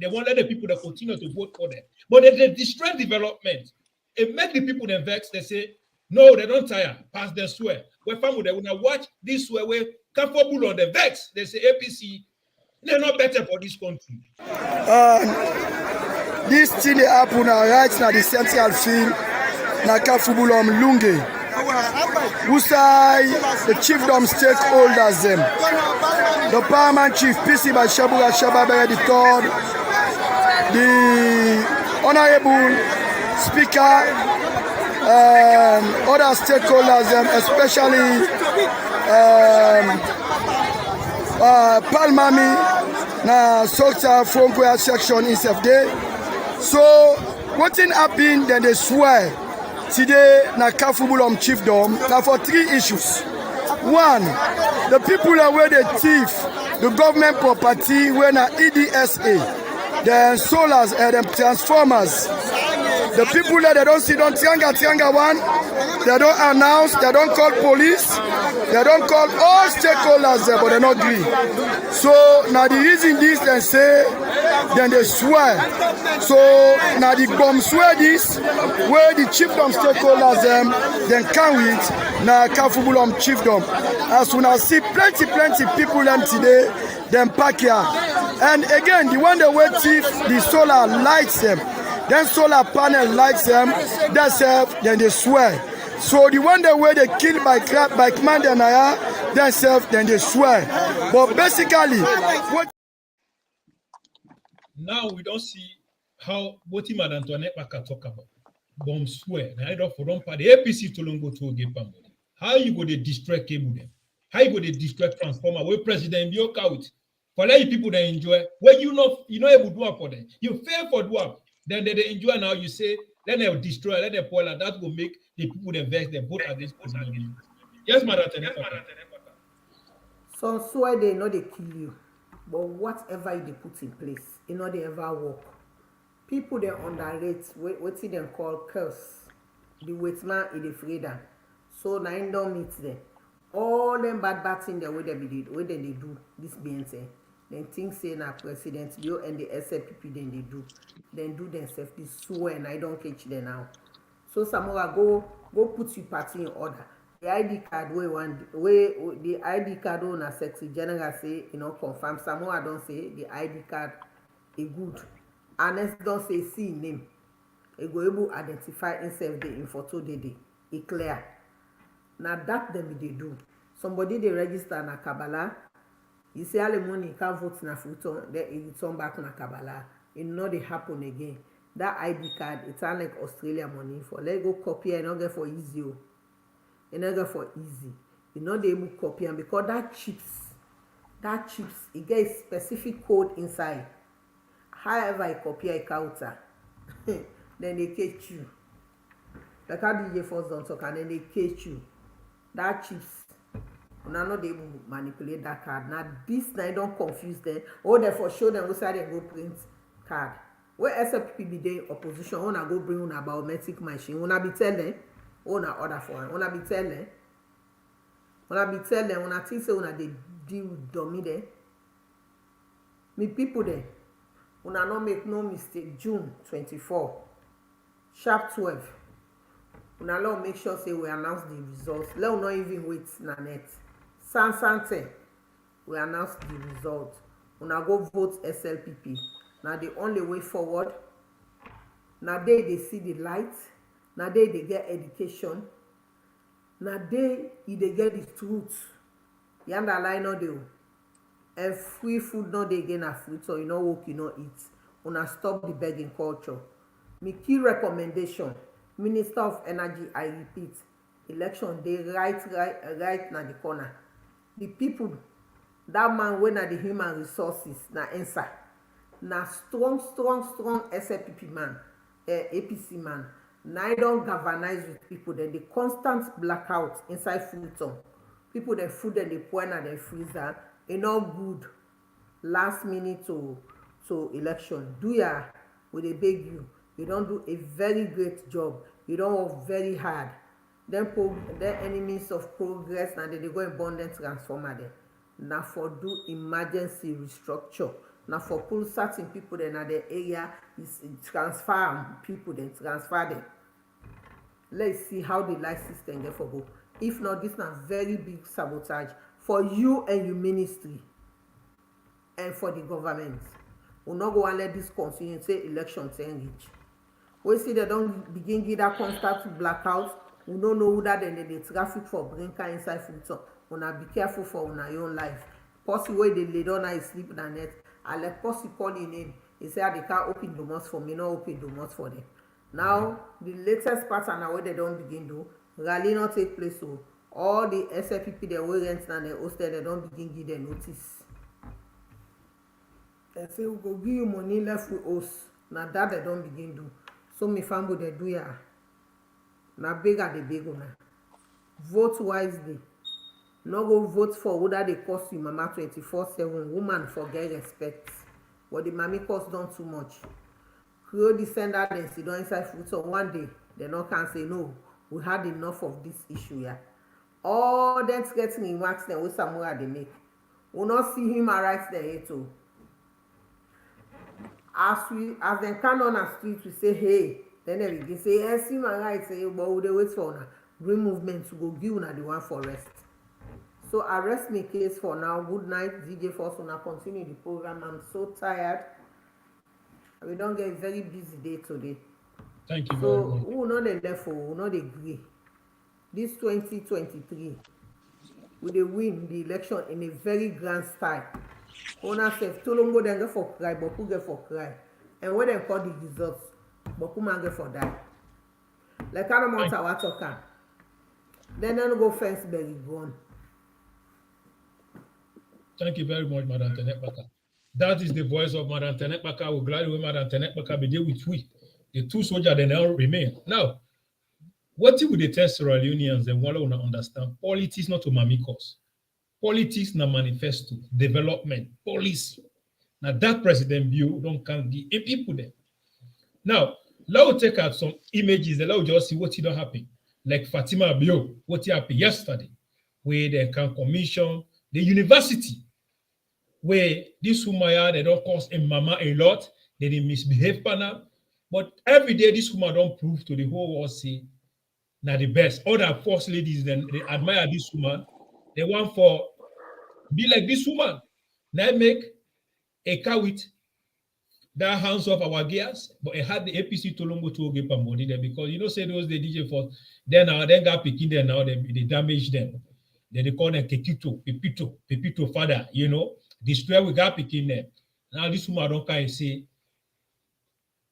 they want let the people that continue to vote for them. But they destroy development. It make the people them vex. They say, no, they don't tire. Pass their swear. When family they wanna watch this swear where comfortable on the vex. They say APC, they're not better for this country. This thing they happen now right now the central field. Na Kafubulom Lunge. Usai, the chiefdom stakeholders them. The paramount chief, PC by Shabura Shababere the third, the honorable speaker, other stakeholders them, especially Palmami, na Sokta Fonkwea section in Sefde. So, what thing happened, then they swear. Today, na Kafubulom chiefdom, now for 3 issues. One, the people that were the thief, the government property, were na EDSA, the solars and the transformers. The people that they don't see, don't trianga one, they don't announce, they don't call police, they don't call all stakeholders there, but they're not agree. So now the reason this they say, then they swear. So now the bomb swear this, where the chiefdom stakeholders them, then come with now Kafubulom chiefdom. As soon as see plenty people them today, then pack here. And again, the one that were thief, the solar lights them. Then solar panel lights them, that's then they swear. So the one that were they killed by command and themselves, then they swear. But basically, what now we don't see how what him and Antoinette can talk about. Bomb swear. Now I don't for don't the APC to long go to get money. How you go to destroy cable them? How you go to destroy transformer? Where President Bio out for let people that enjoy. When you know able to do it for them, you fail for do it. Then they enjoy now. You say let them destroy, let them spoil, and that will make the people that vex them vote against President. Yes, Madam. Some swear they know they kill you, but whatever they put in place, you know they ever work. People they underrate what them call curse. The weight man is the freedom. So now don't meet them. All them bad things the way they did, way they do this being said. Then think say na President Bio and the SLPP then they do themselves. They swear and I don't catch them now. So Samura, go put your party in order. The ID card the ID card on a Secretary General say confirm. Samura don't say the ID card is good. Honest don't say see name. It go able identify himself in photo day. It clear. Now that them they do. Somebody they register na Kabbalah. You say all the money can't vote na Futon, then it return back na Kabbalah. It not they happen again. That ID card, it's not like Australia money for let go copy and not get for easy. It not get for easy. You know they able copy and because that chips, it gets specific code inside. However, I copy a counter, then they catch you. Like how DJ first don't talk and then they catch you. That chips. Now not able to manipulate that card. Now this now don't confuse them. Or therefore show them where they go print card. Where SLPP be there opposition, wanna go bring on a biometric machine. Wanna be telling, wanna order for it. Wanna be telling, wanna think say wanna they deal with dummy there. Me people there. Wanna not make no mistake. June 24, sharp 12. Wanna not make sure say we announce the results. Let us not even wait na net. Sansante, we announce the result. Una go vote SLPP. Now the only way forward. Now they see the light. Now they get education. Now they get the truth. You underline no do. And free food no they gain a fruit, so you know work, you know eat. Una stop the begging culture. My key recommendation, Minister of Energy, I repeat, election they right na the corner. The people, that man when na the human resources na answer. Na strong SLPP man, APC man. Now I don't galvanize with people. Then the constant blackout inside food zone. People they food and they pour in their freezer. It not good. Last minute to election. Do ya? Will they beg you? You don't do a very great job. You don't work very hard. Then enemies of progress and then they go and abundant transformer them. Now for do emergency restructure. Now for pull certain people then at the area is transfer people then transfer them. Let's see how the life system get for go. If not, this is a very big sabotage for you and your ministry and for the government. We'll not go and let this continue say election reach. We see they don't begin get that constant blackout. We don't know who that they traffic for brinker inside food. So we be careful for your own life. Possible way they lay down and sleep the net. I let possible call in name. He said they can't open the doors for me, not open the doors for them. Now the latest pattern where they don't begin to rally not take place. So all the SLPP they will rent and they hosted they don't begin give them notice. They say we go give you money left with us. Now that they don't begin to. So me family they do ya. Now bigger the big one. Vote wisely. No go vote for whether they cost you mama 24/7. Woman forget respect. But the mommy cost done too much. Create the sender then sit down inside food. So one day they not can say no. We had enough of this issue here. All that's getting in wax then with Samura they make. We not see him right there too. As they come on a street, we say, hey, then they begin say, yes, human rights, say, but we dey wait for green movement to go give una the one for rest. So arrest me case for now. Good night, DJ Force. Una continue the program. I'm so tired. We don't get a very busy day today. Thank you very much. So who know the left for, who know the agree. This 2023, we dey win the election in a very grand style. Ona self Tolongo then get for cry, but who get for cry. And when they call the results, but who man get for die. Like I don't want our talker. Then they go fence belly gone. Thank you very much, Madam Tenekbaka. That is the voice of Madam Tenekbaka. We're glad with Madam Tenekbaka be there with we. The two soldiers they now remain. Now, what if we test Sierra Leoneans and want to understand politics not to mammy cause? Politics na manifesto, development, policy. Now that President Bio don't can give people there. Now, let's take out some images that let's just see what don't happen. Like Fatima Bio, what happened yesterday, where they can commission the university where this woman, they don't cost a mama a lot, they misbehave partner. But every day, this woman don't prove to the whole world, say, now the best. Other first ladies, then they admire this woman. They want for be like this woman. Now make a car with that hands off our gears, but it had the APC Tolongo to get money there because say those the DJ for then now then got picking there now they damage them. Then they call them Pepito father, destroy we got picking them. Now this woman don't kind of say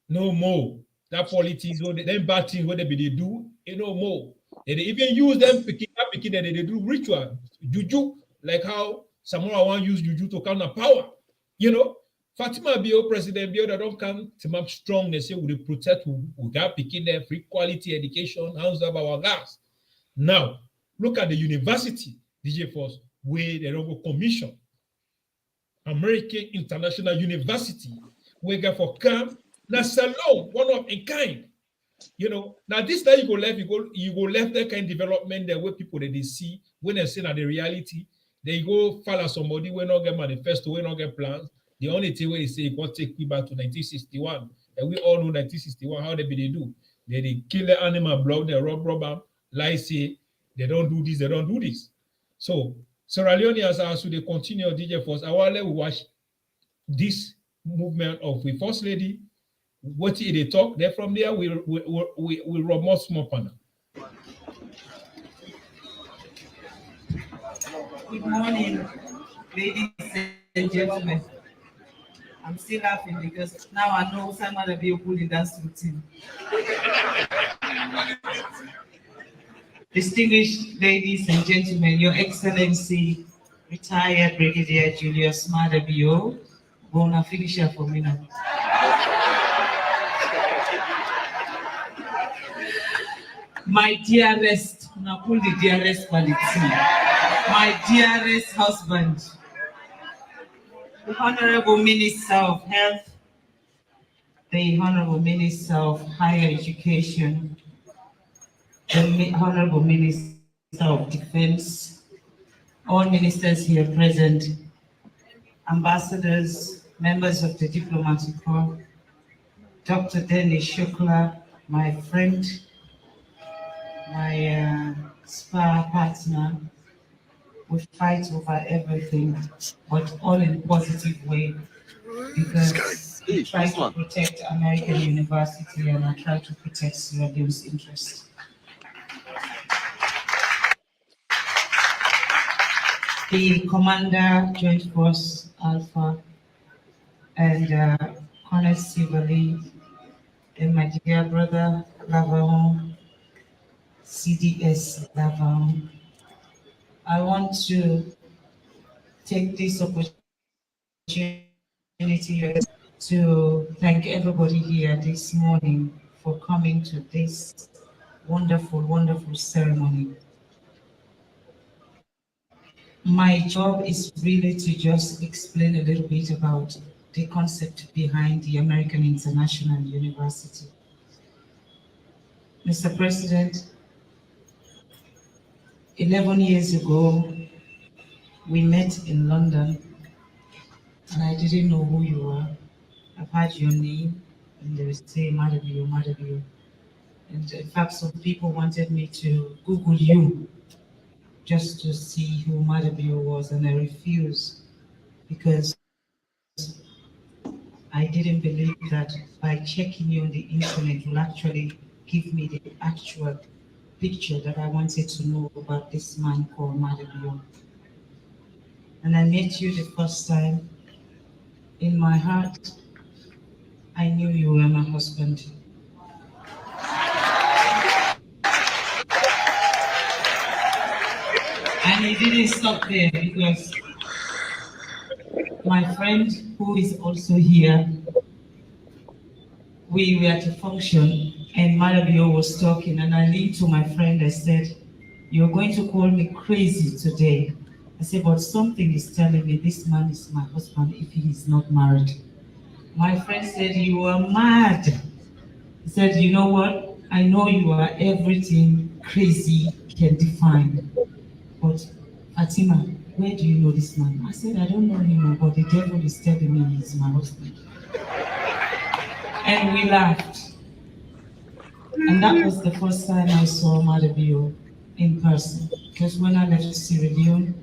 no more. That politics, them bad things what they do, no more. They even use them picking them, they do ritual, JuJu, like how Samura want use JuJu to counter power, Fatima Bio, President Bio, that don't come to map strong. They say we protect, we got picking them free quality education, hands up our gas. Now, look at the university, DJ Force, where they don't go commission. American International University, we got for camp, now salon, one of a kind. Now this time you go left that kind of development there where people that they see when they see that the reality, they go follow somebody when not get manifesto, when not get plans. The only thing where they say it take me back to 1961. And we all know 1961, how they do. They kill the animal, blood, they rob them, lie say they don't do this, they don't do this. So Sierra Leone as they continue DJ Force, I want to watch this movement of the First Lady. What they talk, then from there we rob more small panel. Good morning, ladies and gentlemen. I'm still laughing because now I know Maada Bio pulling that routine. Distinguished ladies and gentlemen, Your Excellency, retired Brigadier Julius Maada Bio, bona finisher for me now. My dearest, now pull the dearest quality. My dearest husband, the Honorable Minister of Health, the Honorable Minister of Higher Education, the Honorable Minister of Defense, all ministers here present, ambassadors, members of the diplomatic corps, Dr. Dennis Shukla, my friend, my spar partner. We fight over everything, but all in a positive way, because we try to protect American University and I try to protect Sierra Leone's interests. The Commander, Joint Force Alpha, and Colonel Sivali, and my dear brother, Lavon, CDS Lavon. I want to take this opportunity to thank everybody here this morning for coming to this wonderful, wonderful ceremony. My job is really to just explain a little bit about the concept behind the American International University. Mr. President, 11 years ago, we met in London, and I didn't know who you are. I've heard your name, and they would say Maada Bio, Maada Bio. And in fact, some people wanted me to Google you just to see who Maada Bio was, and I refused because I didn't believe that by checking you on the internet will actually give me the actual picture that I wanted to know about this man called Maada Bio. And I met you the first time. In my heart, I knew you were my husband. And it didn't stop there because my friend, who is also here, we were at a function and Maada Bio was talking, and I leaned to my friend. I said, "You're going to call me crazy today." I said, "But something is telling me this man is my husband if he is not married." My friend said, "You are mad." He said, "You know what? I know you are everything crazy can define. But Fatima, where do you know this man? I said, I don't know him, but the devil is telling me he's my husband. And we laughed. And that was the first time I saw Maada Bio in person. Because when I left Sierra Leone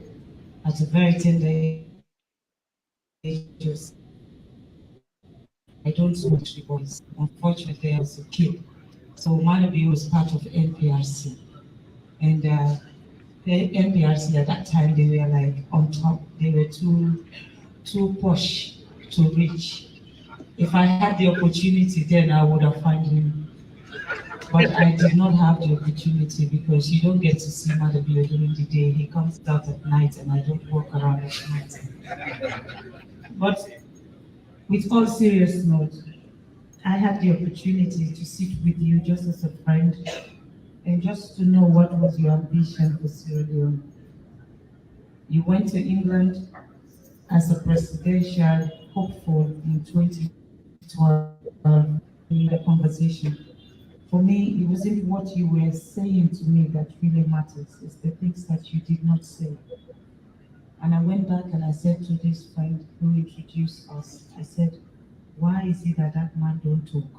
at a very tender age, I don't so much the boys. Unfortunately, I was a kid. So Maada Bio was part of NPRC. And the NPRC at that time, they were like on top. They were too posh to reach. If I had the opportunity then, I would have found him. But I did not have the opportunity because you don't get to see Maada Bio during the day. He comes out at night and I don't walk around at night. But with all serious note, I had the opportunity to sit with you just as a friend and just to know what was your ambition for Sierra Leone. You went to England as a presidential hopeful in 2012 in the conversation. For me, it wasn't what you were saying to me that really matters, it's the things that you did not say. And I went back and I said to this friend who introduced us, I said, why is it that that man don't talk?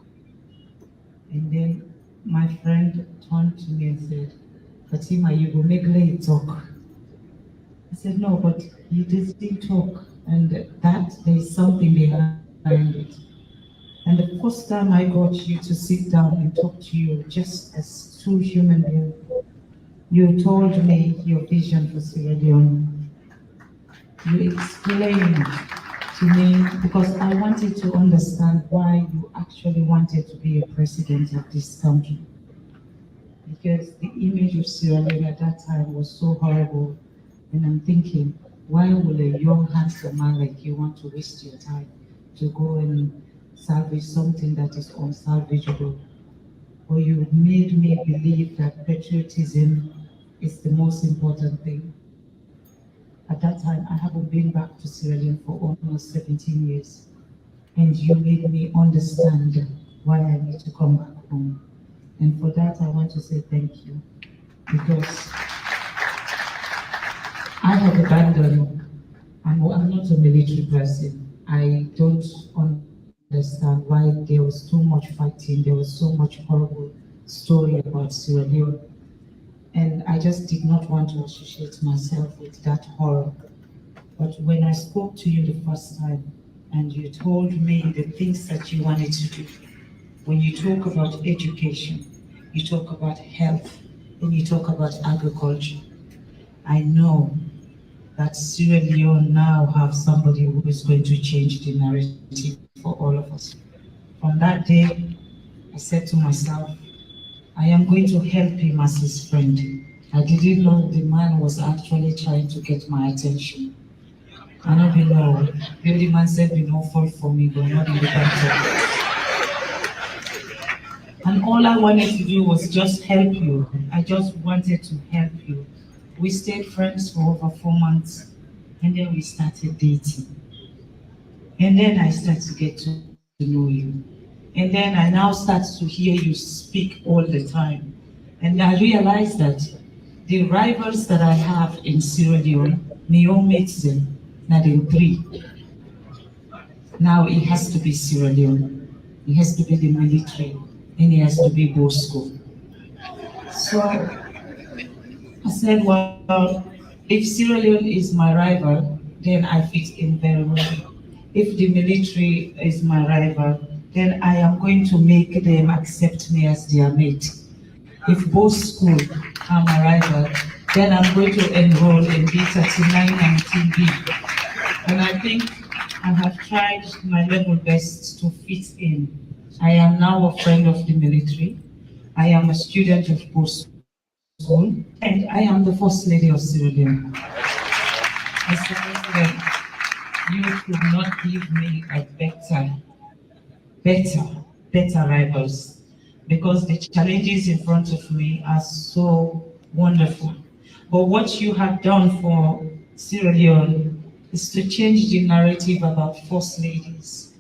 And then my friend turned to me and said, Fatima, you will make Lay talk. I said, no, but he didn't talk, and that there's something behind it. And the first time I got you to sit down and talk to you just as two human beings, you told me your vision for Sierra Leone. You explained to me, because I wanted to understand why you actually wanted to be a president of this country. Because the image of Sierra Leone at that time was so horrible. And I'm thinking, why will a young, handsome man like you want to waste your time to go and salvage something that is unsalvageable? Or you made me believe that patriotism is the most important thing. At that time, I haven't been back to Sierra Leone for almost 17 years. And you made me understand why I need to come back home. And for that, I want to say thank you. Because I have abandoned, I'm not a military person. I don't understand why there was too much fighting, there was so much horrible story about Sierra Leone. And I just did not want to associate myself with that horror. But when I spoke to you the first time, and you told me the things that you wanted to do, when you talk about education, you talk about health, and you talk about agriculture, I know that Sierra Leone now have somebody who is going to change the narrative for all of us. From that day, I said to myself, I am going to help him as his friend. I didn't know the man was actually trying to get my attention. I don't know. Maybe the man said, no fault for me, but not in the country. And all I wanted to do was just help you. I just wanted to help you. We stayed friends for over 4 months, and then we started dating. And then I started to get to know you. And then I now start to hear you speak all the time. And I realized that the rivals that I have in Sierra Leone, Neo meets them, not in 3. Now it has to be Sierra Leone. It has to be the military, and it has to be Bosco. So I said, well, if Sierra Leone is my rival, then I fit in very well. If the military is my rival, then I am going to make them accept me as their mate. If both schools are my rival, then I'm going to enroll in B39 and TB. And I think I have tried my level best to fit in. I am now a friend of the military. I am a student of both schools, and I am the First Lady of Sierra Leone. Mr. President, you could not give me a better rivals, because the challenges in front of me are so wonderful. But what you have done for Sierra Leone is to change the narrative about First Ladies.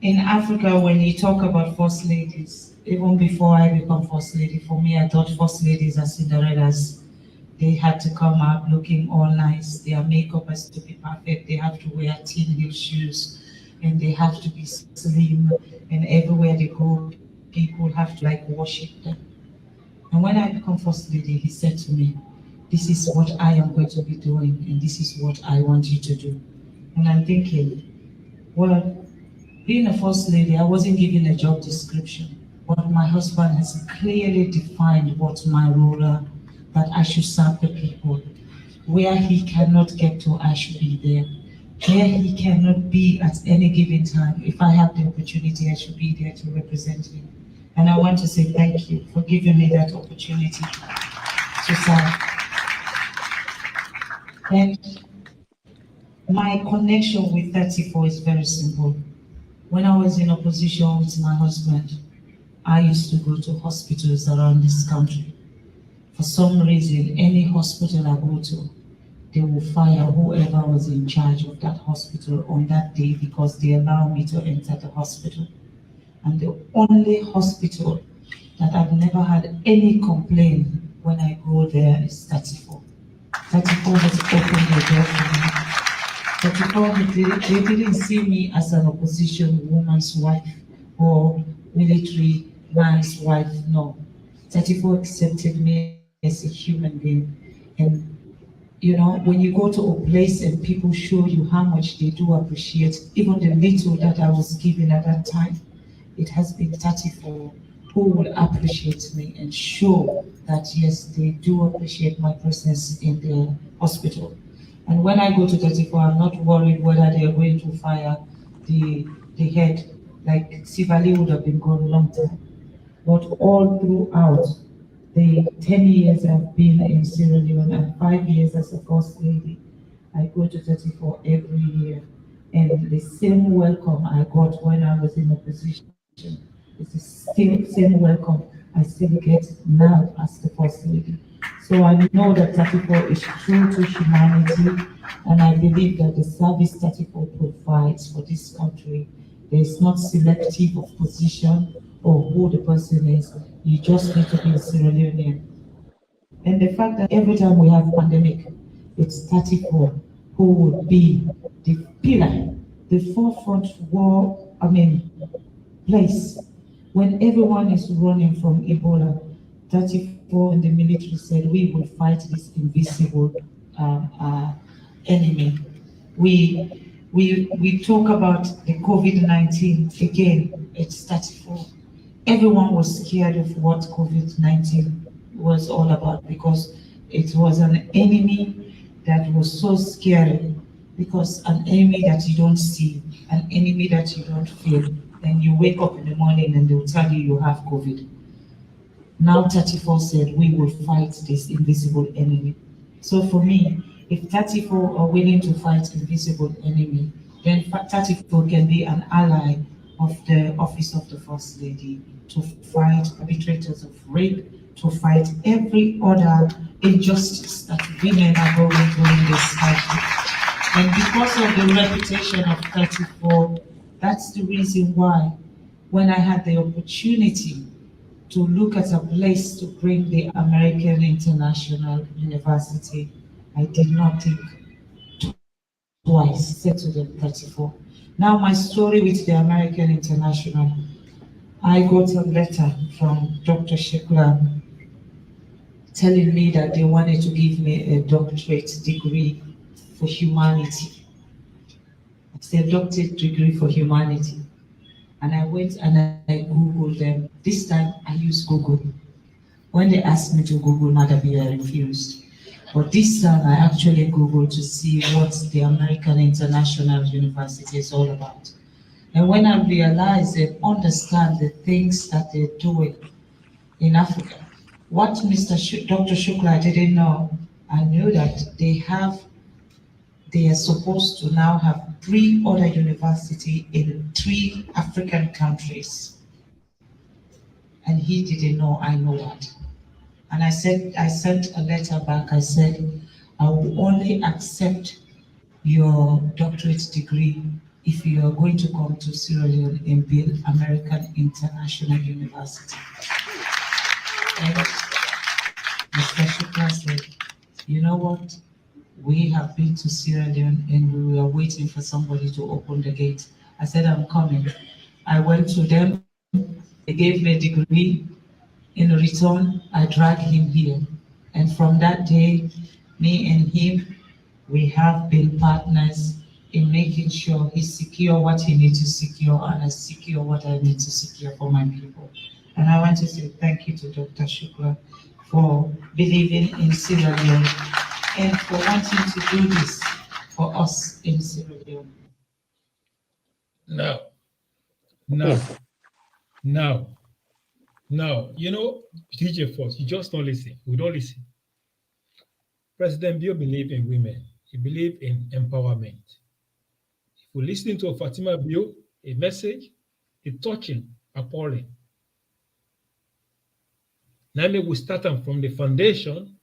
In Africa, when you talk about First Ladies, even before I become First Lady, for me, I thought First Ladies are Cinderellas. They had to come out looking all nice. Their makeup has to be perfect. They have to wear tin heel shoes, and they have to be slim. And everywhere they go, people have to like worship them. And when I become first lady, he said to me, "This is what I am going to be doing, and this is what I want you to do." And I'm thinking, well, being a first lady, I wasn't given a job description, but my husband has clearly defined what my role are, that I should serve the people. Where he cannot get to, I should be there. Where he cannot be at any given time, if I have the opportunity, I should be there to represent him. And I want to say thank you for giving me that opportunity to serve. And my connection with 34 is very simple. When I was in opposition with my husband, I used to go to hospitals around this country. For some reason, any hospital I go to, they will fire whoever was in charge of that hospital on that day because they allow me to enter the hospital. And the only hospital that I've never had any complaint when I go there is 34. 34 has opened the door for me. 34, they didn't see me as an opposition woman's wife or military man's wife, no. 34 accepted me as a human being. And you know, when you go to a place and people show you how much they do appreciate, even the little that I was given at that time, it has been 34 who will appreciate me and show that yes, they do appreciate my presence in the hospital. And when I go to 34, I'm not worried whether they are going to fire the head, like Sivali would have been gone a long time. But all throughout the 10 years I've been in Sierra Leone and 5 years as a first lady, I go to 34 every year. And the same welcome I got when I was in opposition, it's the same welcome I still get now as the first lady. So I know that 34 is true to humanity, and I believe that the service 34 provides for this country, there is not selective of position or who the person is. You just need to be a Sierra Leonean. And the fact that every time we have pandemic, it's 34 who will be the pillar, the forefront place. When everyone is running from Ebola, 34 in the military said, we will fight this invisible enemy. We talk about the COVID-19, again, it's 34. Everyone was scared of what COVID-19 was all about because it was an enemy that was so scary, because an enemy that you don't see, an enemy that you don't feel, then you wake up in the morning and they'll tell you have COVID. Now 34 said, we will fight this invisible enemy. So for me, if 34 are willing to fight invisible enemy, then 34 can be an ally of the office of the First Lady to fight perpetrators of rape, to fight every other injustice that women are going through in this country. And because of the reputation of 34, that's the reason why when I had the opportunity to look at a place to bring the American International University, I did not think twice. I said to them 34. Now my story with the American International, I got a letter from Dr. Shekla telling me that they wanted to give me a doctorate degree for humanity. It's a doctorate degree for humanity. And I went and I Googled them. This time I used Google. When they asked me to Google Maada Bio, I refused. But this time I actually Googled to see what the American International University is all about. And when I realized and understand the things that they're doing in Africa, what Dr. Shukla didn't know, I knew that they are supposed to now have 3 other universities in 3 African countries. And he didn't know, I know that. And I sent a letter back, I said, I will only accept your doctorate degree if you are going to come to Sierra Leone and build American International University. And Mr. Shukla said, you know what? We have been to Sierra Leone and we were waiting for somebody to open the gate. I said, I'm coming. I went to them, they gave me a degree. In return, I dragged him here. And from that day, me and him, we have been partners in making sure he secure what he needs to secure and I secure what I need to secure for my people. And I want to say thank you to Dr. Shukla for believing in Sierra Leone and for wanting to do this for us in Sierra Leone. Now, you know, DJ Force, you just don't listen. We don't listen. President Bio believed in women. He believed in empowerment. If we listen to Fatima Bio, a message, it's touching, appalling. Now maybe we start from the foundation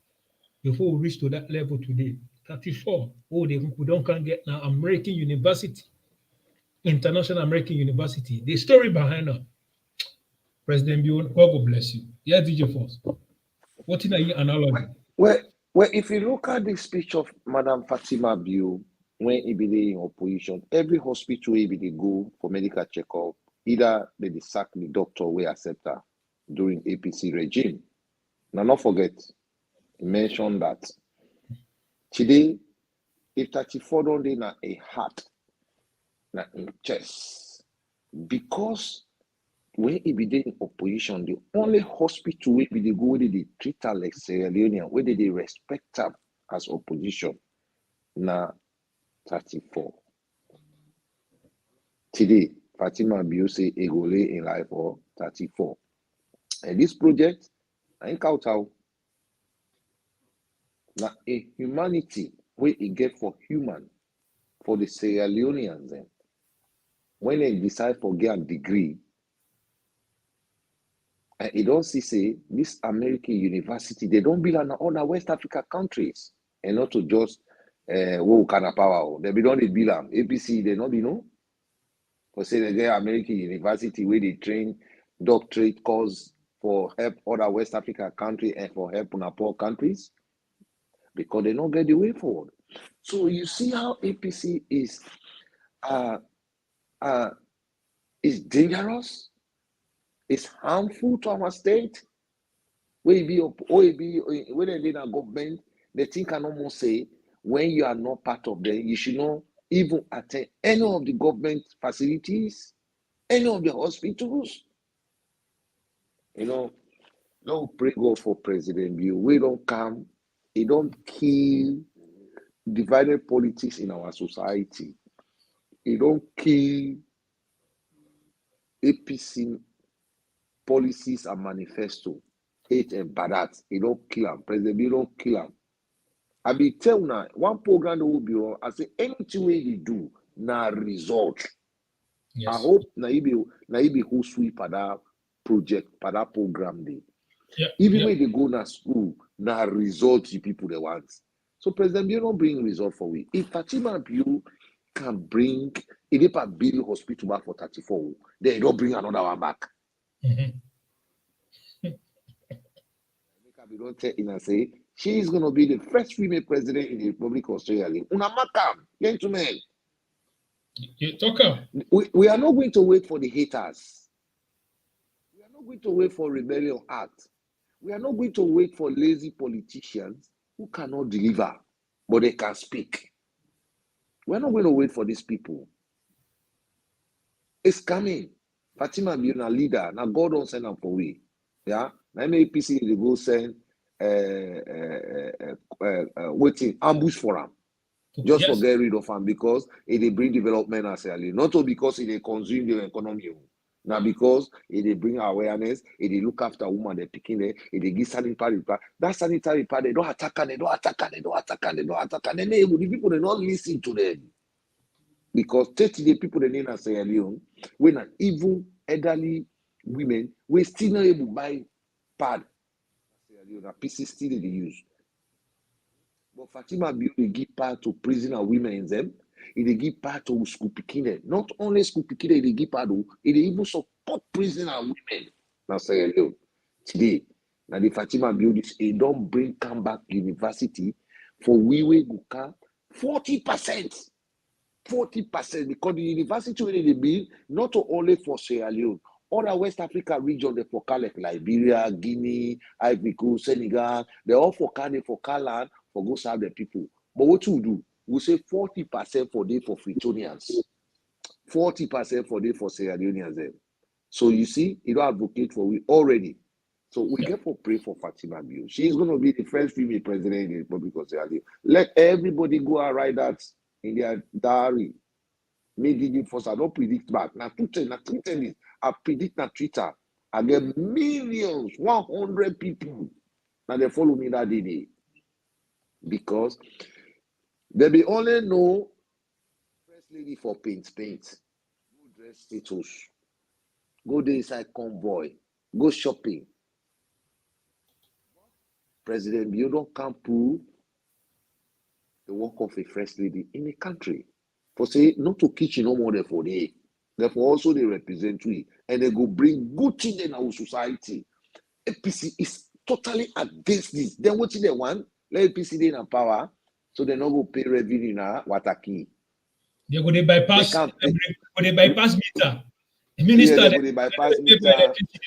before we reach to that level today. 34. Oh, we don't get now American University, International American University. The story behind her. President Bio, God will bless you. Yeah, DJ Force. What in your analogy? Well, if you look at the speech of Madam Fatima Bio, when he be in opposition, every hospital he be go for medical checkup, either they sack the doctor we accept her during APC regime. Now, not forget, he mentioned that today, if 34 don't dey na a heart, na in chest, because when he be in opposition, the only hospital where they go where they treat her like Sierra Leone, where they respect her as opposition, na 34. Today, Fatima Bio say he go lay in life for 34. And this project, I ain't count out. Now a humanity where he get for human, for the Sierra Leoneans then. When they decide for get a degree, and you don't see say this American university, they don't belong in other West Africa countries. And not to just what kind of power. They be don't belong. APC, they not be no. For say they get American university where they train doctorate course for help other West Africa countries and for help on poor countries. Because they don't get the way forward. So you see how APC is dangerous, it's harmful to our state. When they in a government, the thing can almost say when you are not part of them, you should not even attend any of the government facilities, any of the hospitals. You know, don't pray God for President Bio. We don't come, he don't kill divided politics in our society. He don't kill APC policies and manifesto. Hate and bad. He don't kill them. President Bio don't kill them. I be tell now, one program that will be on, I say anything way they do, na result. Yes. I hope na be who sweep at that project, at that program day. Even when they go na school, na result the people they want. So President Bio don't bring result for we. If Fatima Bio can bring a build hospital back for 34, then he don't bring another one back. We don't tell in and say she is going to be the first female president in the Republic of Sierra Leone. Unamakam, gentlemen. We are not going to wait for the haters. We are not going to wait for rebellion act. We are not going to wait for lazy politicians who cannot deliver, but they can speak. We are not going to wait for these people. It's coming. Fatima Bio na leader. Now God don't send them for we. Yeah. Now APC they go send waiting ambush for them. Just for get rid of them because they bring development as early. Not all because they consume the economy. Now because they bring awareness, they look after women, they're picking there, they give sanitary pad. That sanitary pad, they don't attack and they don't attack and they don't attack and they don't attack and then the people they not listen to them. Because 30 the people they need in Sierra Leone, when an even elderly women, we still not able to buy pad. Sierra Leone, APC still they use. But Fatima Bio they give part to prisoner women in them. They give part to school picking. Not only school picking, they give part to they even support prisoner women. Now Sierra Leone today. Now the Fatima Bio they don't bring come back university For we go come 40%. 40%, because the university will they build not only for Sierra Leone, other West Africa region, they for like Liberia, Guinea, Ivory Coast, Senegal, they all for land for go serve the people. But what you do? We say 40% for day for Fritonians, 40% for day for Sierra Leoneans. So you see, you don't advocate for we already. So we get for pray for Fatima Bio. She is going to be the first female president in the Republic of Sierra Leone. Let everybody go and write that in their diary. Maybe first I don't predict back. Now Twitter this. I predict na Twitter. I get millions, 100 people. Now they follow me that day. Because they be only know first lady for paint. Go dress status. Go there inside convoy. Go shopping. President Bio don't come prove the work of a first lady in a country. For say not to kitchen no more for they. Therefore also they represent we and they go bring good things in our society. APC is totally against this. Then what they want? Let APC they in power, so they not go pay revenue now. Wataki. They go they bypass. They bypass meter. The minister they bypass meter.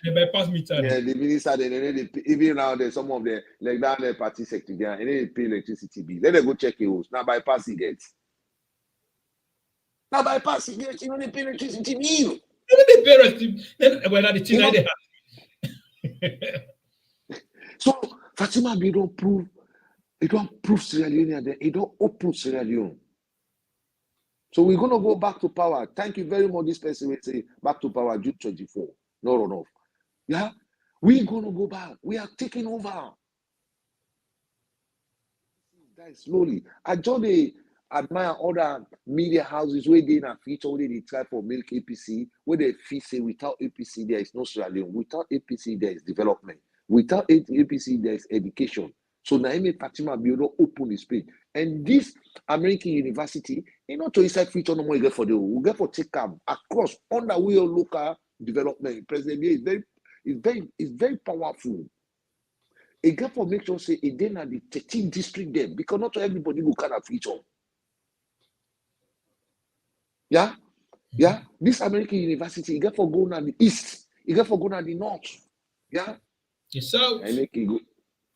They bypass meter. Yeah, the minister they even now there's some of the like down the party sector there, and they pay electricity bill. Let them go check it out. Now bypass it gets. Now bypass it gets. You know they pay electricity bill. They pay electricity. Well, the thing they have. So Fatima Bio don't prove. It don't prove Sierra Leone there. It don't open Sierra Leone. So we're going to go back to power. Thank you very much. This person will say back to power June 24. No runoff. Yeah? We're going to go back. We are taking over. Guys, slowly. I just admire other media houses where they na feature, where they try for milk APC, where they feel say without APC there is no Sierra Leone. Without APC there is development. Without APC there is education. So Naime Fatima Bio open the space. And this American university, you know, to inside feature no more get for the we get for take up across under we local development. President Bio is very powerful. It get for make sure say it then at the 13 district there because not everybody will kind of feature. Yeah? Yeah. This American university, it get for going on the east, it get for going on the north. Yeah. The south. I make it go.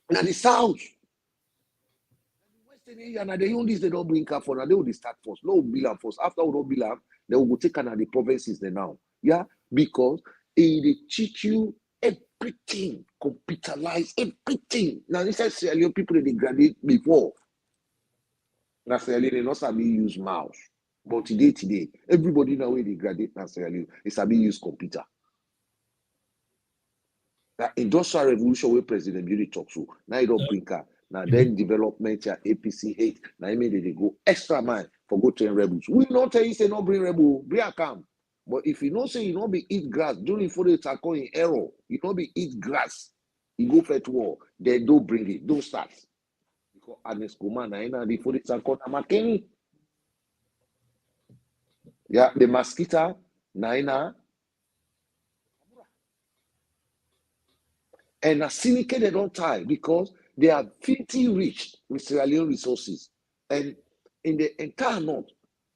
Now the south, Western area, now the only they don't bring car for now, they will start first. No bill first. After we don't bill, they will go take another provinces there now. Yeah, because they teach you everything, computerize everything. Now this is Sierra Leone people they graduate before. Now Sierra Leone they not sabi use mouse, but today, everybody now when they graduate now Sierra Leone, they sabi use computer. That industrial revolution where President Julius talks to now you don't bring car. Now then development ya APC 8. Now you they go extra mile for go train rebels. We not tell you say not bring rebel, bring a camp. But if you know say you not be eat grass during for the tackle in error, you not be eat grass, you go fight war, then don't bring it, don't start. Because honest command na the for the tackle na makeni. Yeah, the mosquito na and a syndicate they don't tie because they are filthy rich with Sierra Leone resources. And in the entire north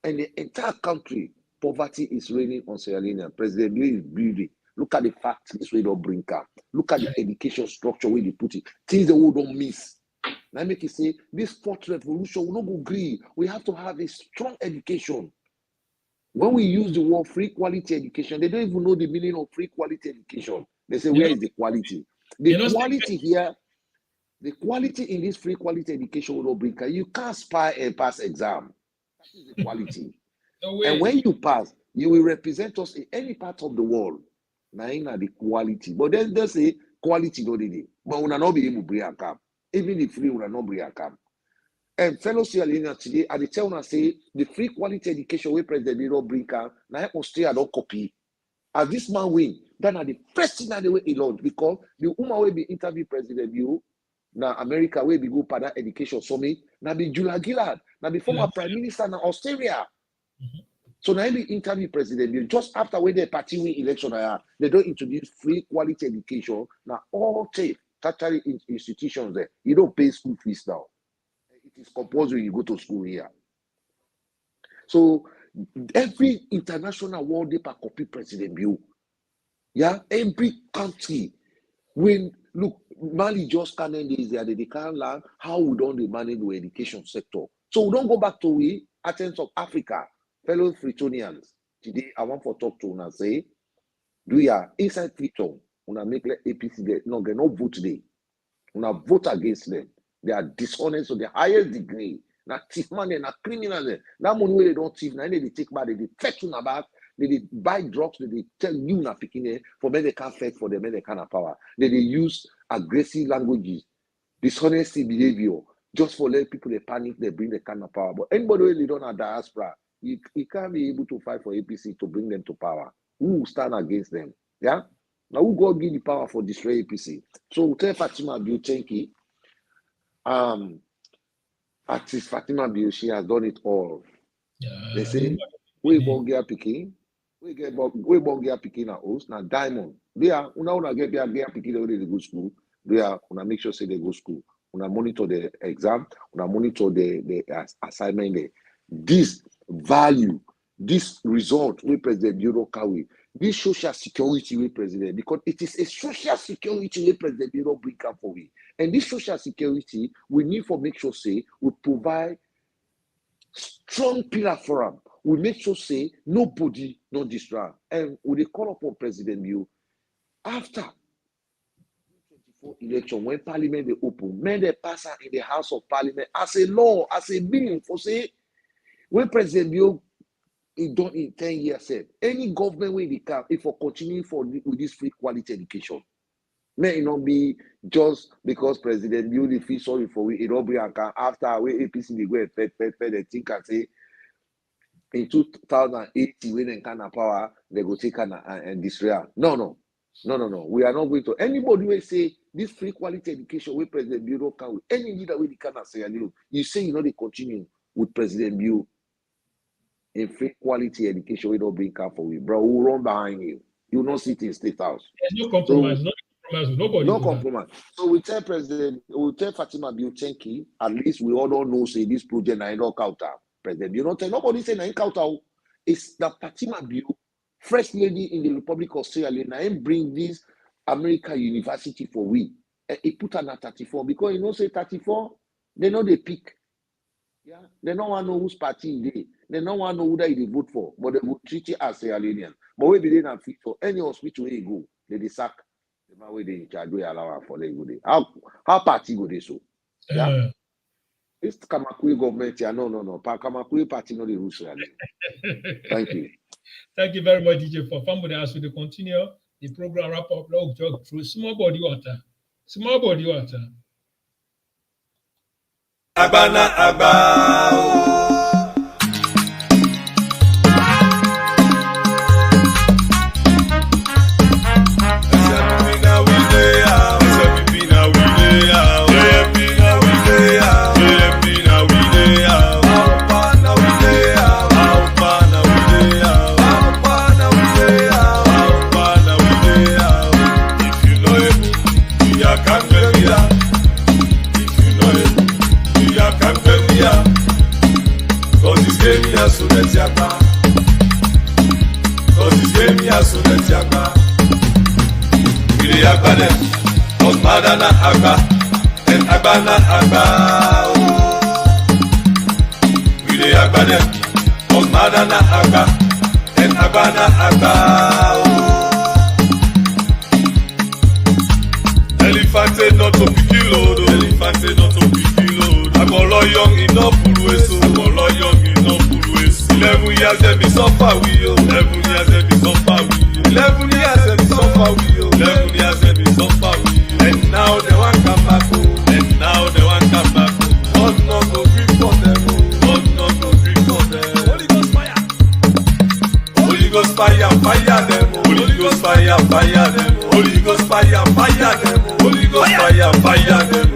and the entire country, poverty is reigning on Sierra Leone. President Bio is building. Look at the factories where they don't bring up. Look at the education structure where they put it. Things the world don't miss. Now I make it say this fourth revolution will not go green. We have to have a strong education. When we use the word free quality education, they don't even know the meaning of free quality education. They say, where is the quality? The quality here, the quality in this free quality education will not bring. You can't spy and pass exam. That is the quality. And when you pass, you will represent us in any part of the world. Now, the quality. But then they say quality no dey. But we will not be able to bring a camp. Even the free will not bring a camp. And fellow Sierra Leoneans today, I tell you say the free quality education we President Bio bring camp. Now Australia don't copy. As this man win, then are the first thing that they will launch because the woman will be interview President Bio. Now America will be go para that education summit. Now be Julia Gillard. Now be former Prime Minister in Australia. So now they interview President Bio just after when the party win election, they don't introduce free quality education. Now all tertiary institutions there, you don't pay school fees now. It It's compulsory you go to school here. So every international world they copy President Bio. Yeah, every country. When look, Mali just can't end this there, they can't learn how we don't manage the education sector. So we don't go back to we Athens of Africa, fellow Fritonians. Today I want to talk to you and say, do you inside Friton, una make like APC get no vote today. Una vote against them. They are dishonest to the highest degree. Na thief man, na criminal. That money where they don't thief, now they take back, they fetch you back, they buy drugs, they tell you na picking for men they can't fetch for them, men they can't have power. They use aggressive languages, dishonesty behavior, just for let people they panic, they bring the kind of power. But anybody who they don't have diaspora, you can't be able to fight for APC to bring them to power. Who will stand against them? Yeah? Now who God give the power for destroy APC? So tell Fatima Bio, thank you. Artist Fatima Bio, she has done it all. They say, we Bongia picking, we Bongia picking a host, now Diamond. They are una get their picking already they go school. They are una make sure say they go school. Una monitor the exam, una monitor the assignment there. This value, this result we President Bureau carry, this social security we President, because it is a social security we President Bureau bring up for we. And this social security, we need to make sure say we provide strong pillar for them. We make sure say nobody not distract. And we call upon President Bio after 2024 election when Parliament they open, men they pass in the House of Parliament as a law, as a bill for say when President Bio it done in 10 years said any government will become if for continue with this free quality education. May it not be just because President Bio feel sorry for we it all be after we APC they go and fed they think and say in 2008 when they can have power they go take and destroy. No. We are not going to anybody will say this free quality education with President Bio can with any leader we can say you say you know they continue with President Bio in free quality education we don't bring up for you, bro. Who run behind you? You will not sit in State House. There's no compromise, So, no compromise with nobody. no compromise. So we tell President, we tell Fatima Bio thank you. At least we all don't know say this project na not counter. President Bio not tell nobody say na counter. It's the Fatima Bio, first lady in the Republic of Sierra Leone, and bring this America University for we. And he put her at 34 because you know say 34, they know they pick. Yeah, they don't want to know whose party they don't want to know who they vote for, but they will treat it as Sierra Leonean. But we be not fit for any hospital where you go, they sack the man where they in charge, we allow for they go there. How party go they so? Yeah. This Kamakwe government, yeah, no. Kamakwe party no the rules Sierra Leone. Thank you. Thank you very much, DJ, for family. As we continue the program wrap up, log jog through small body water. Abana Abba. Madana Agba and Abana Agba. We dey Agba them. Madana Agba and Abana Agba. Elephant not to be killed. Elephant not to be killed. Agolo young enough Pulueso. Agolo young enough Pulueso. 11 years them be suffer we. 11 years them be suffer we. 11 years them be suffer we. 11 years them be suffer we. And now they want come back, and now they want come back. God no go grip for them, God no go grip for them. Holy Ghost fire, Holy Ghost fire, fire them. Holy Ghost fire, fire them. Holy Ghost fire, fire them. Holy Ghost fire, fire them.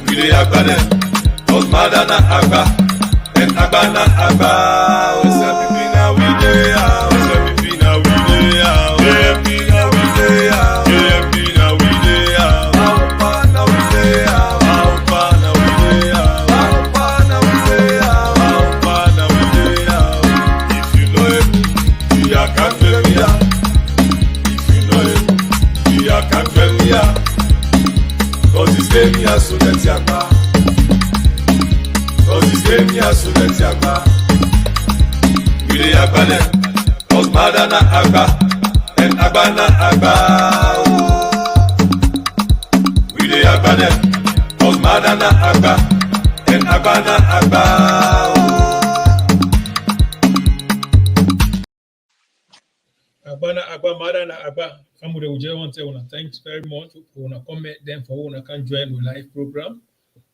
We dey Agba them, cause Madana Agba, and Agba na Agba. SLPP na we dey out, SLPP na we dey out, SLPP na we dey out, SLPP na we dey out. We dey agba them, cause Maada na agba, and agba na agba. We dey agba them, cause Maada na agba, and agba na agba. Agba na agba, Maada na agba. Family, we just want to say thanks very much for una comment them for una can join the live program.